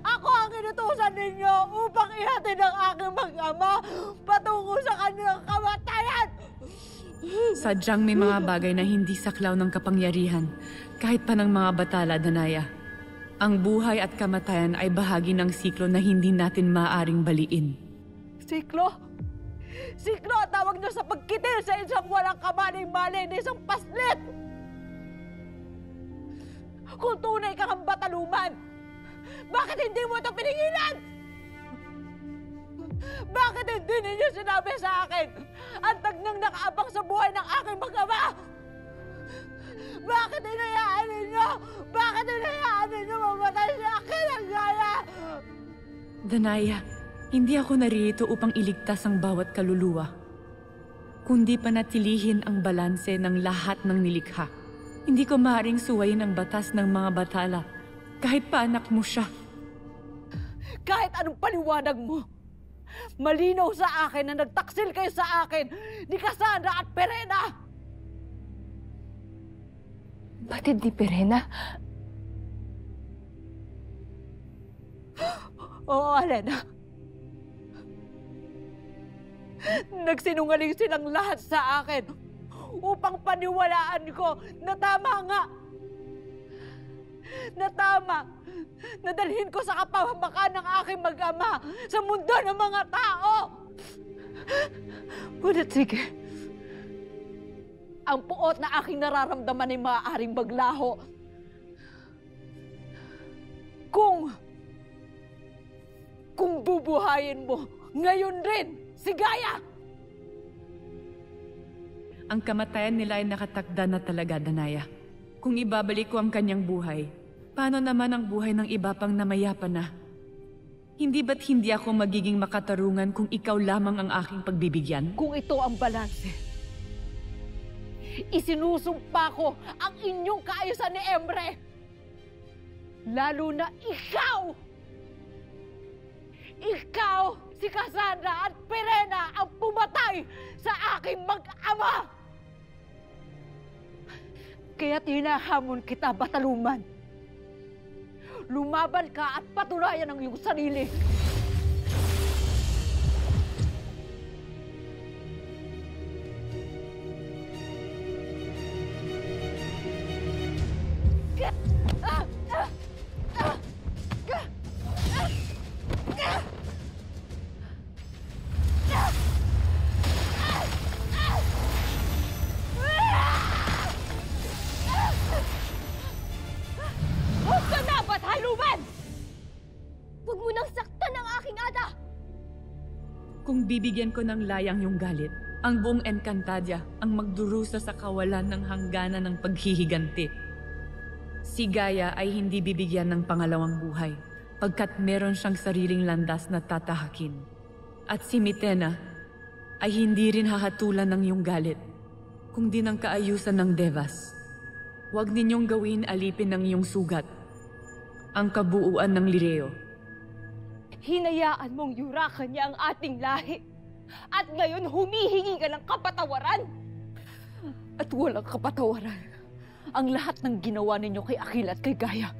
ako ang inutusan ninyo upang ihatid ang aking mag-ama patungo sa kanilang kamatayan! Sadyang may mga bagay na hindi saklaw ng kapangyarihan, kahit pa ng mga batala, Danaya. Ang buhay at kamatayan ay bahagi ng siklo na hindi natin maaaring baliin. Siklo? Siklo ang tawag nyo sa pagkitil sa isang walang kamanay-manay na isang paslit! Kung tunay kang bataluman, bakit hindi mo ito pinigilan? Bakit hindi ninyo sinabi sa akin ang tagnang nakaabang sa buhay ng aking mag-ama? Bakit hinayaan ninyo? Bakit hinayaan ninyo mamatay si Aquila at Gaia? Danaya, hindi ako narito upang iligtas ang bawat kaluluwa, kundi panatilihin ang balanse ng lahat ng nilikha. Hindi ko maaaring suwayin ang batas ng mga batala, kahit pa anak mo siya. Kahit anong paliwanag mo, malinaw sa akin na nagtaksil kayo sa akin ni Cassandra at Perena! Batid ni Perena? Oo, Alena. Nagsinungaling silang lahat sa akin upang paniwalaan ko na tama nga. Na tama. Nadalhin ko sa kapahamakan ng aking mag-ama sa mundo ng mga tao. Ngunit sige, ang puot na aking nararamdaman ay maaaring maglaho. Kung bubuhayin mo, ngayon rin, si Gaia! Ang kamatayan nila ay nakatakda na talaga, Danaya. Kung ibabalik ko ang kanyang buhay, paano naman ang buhay ng iba pang namayapa na? Hindi ba't hindi ako magiging makatarungan kung ikaw lamang ang aking pagbibigyan? Kung ito ang balanse, isinusumpa ko ang inyong kaayusan ni Emre. Lalo na ikaw! Ikaw, si Cassandra at Perena ang pumatay sa aking mag-ama! Kaya't hinahamon kita, bataluman. Lumaban ka at patunayan ang iyong sarili. Huwag ka na, bataluman! Huwag mo nang saktan ang aking ada! Kung bibigyan ko ng layang yung galit, ang buong Encantadia ang magdurusa sa kawalan ng hangganan ng paghihiganti. Si Gaia ay hindi bibigyan ng pangalawang buhay pagkat meron siyang sariling landas na tatahakin. At si Mitena ay hindi rin hahatulan ng iyong galit, kundi ng kaayusan ng Devas. Huwag ninyong gawin alipin ng iyong sugat, ang kabuuan ng Lireo. Hinayaan mong yurakan niya ang ating lahi. At ngayon humihingi ka ng kapatawaran. At walang kapatawaran ang lahat ng ginawa ninyo kay Akil at kay Gaia.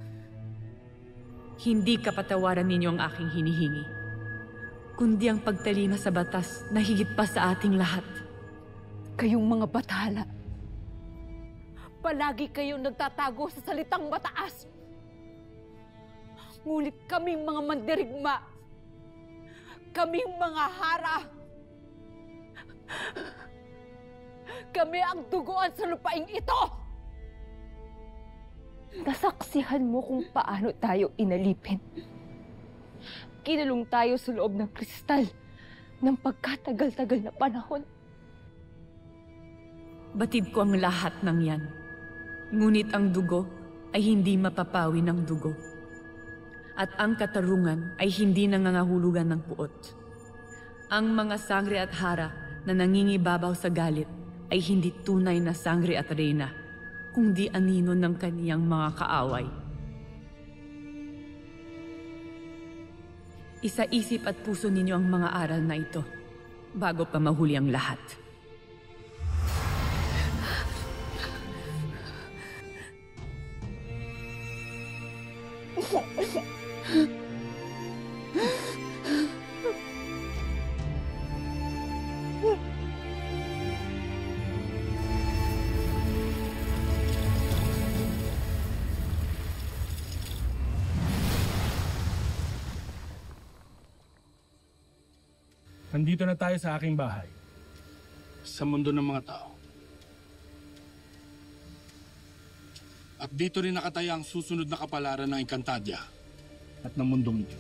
Hindi kapatawaran ninyo ang aking hinihingi, kundi ang pagtalima sa batas na higit pa sa ating lahat. Kayong mga bathala, palagi kayong nagtatago sa salitang mataas. Ngunit kaming mga mandirigma, kaming mga hara, kami ang duguan sa lupaing ito! Nasaksihan mo kung paano tayo inalipin. Kinulong tayo sa loob ng kristal ng pagkatagal-tagal na panahon. Batid ko ang lahat ng yan. Ngunit ang dugo ay hindi mapapawi ng dugo. At ang katarungan ay hindi nangangahulugan ng puot. Ang mga sangre at hara na nangingibabaw sa galit ay hindi tunay na sangre at reyna, kundi anino ng kaniyang mga kaaway. Isa-isip at puso ninyo ang mga aral na ito bago pa mahuli ang lahat. Nandito na tayo sa aking bahay. Sa mundo ng mga tao. At dito rin nakataya ang susunod na kapalaran ng Encantadia at ng mundong ito.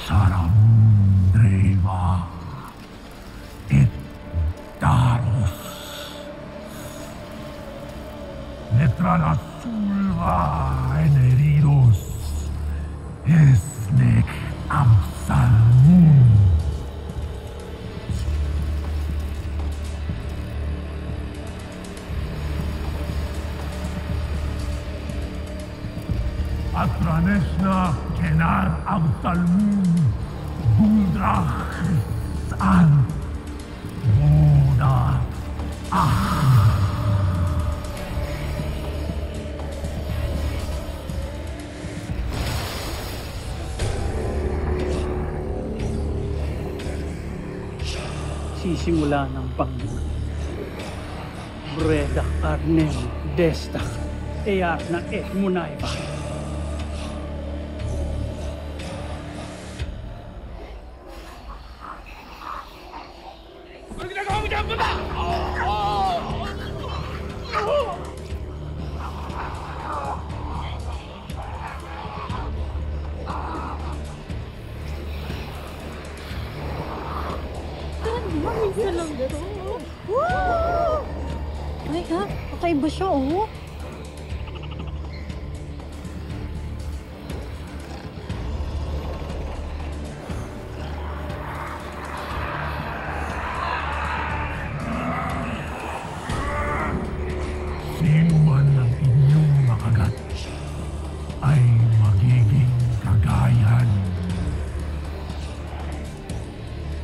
Saramundreva et Daros Netra sulva en heridos Esnek Amsalmun Atranesna Kenar Amsalmun Bundrach An Buda Sisimula ng Panginoon. Breda Carnem destak, eyak na munay ba? Ano ginagawa mo dyan, baba? Isa lang to. Ay ha, kakaiba siya oh. Sino man ang inyong makagat ay magiging kagayan.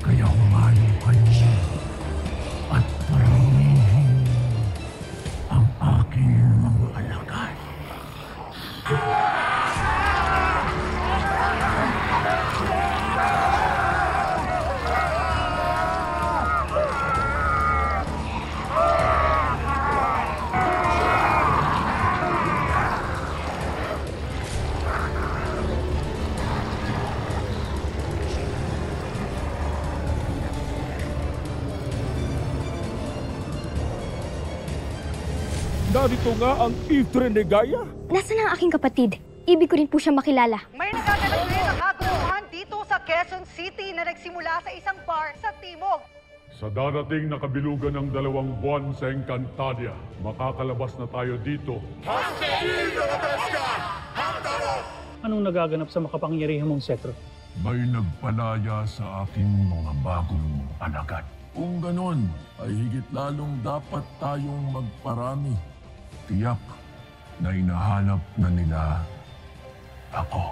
Kaya humayo kayo at paramihin ang aking mga alagad. Narito nga ang Iftre ni Gaia. Nasaan ang aking kapatid? Ibig ko rin po siya makilala. May nagaganap ngayon na kaguluhan dito sa Quezon City na nagsimula sa isang bar sa Timog. Sa darating na kabilugan ng 2 buwan sa Encantadia, makakalabas na tayo dito. Anong nagaganap sa makapangyarihan mong setro? May nagpalaya sa aking mga bagong alagad. Kung ganon, ay higit lalong dapat tayong magparami. Tiyak na hinahanap na nila ako.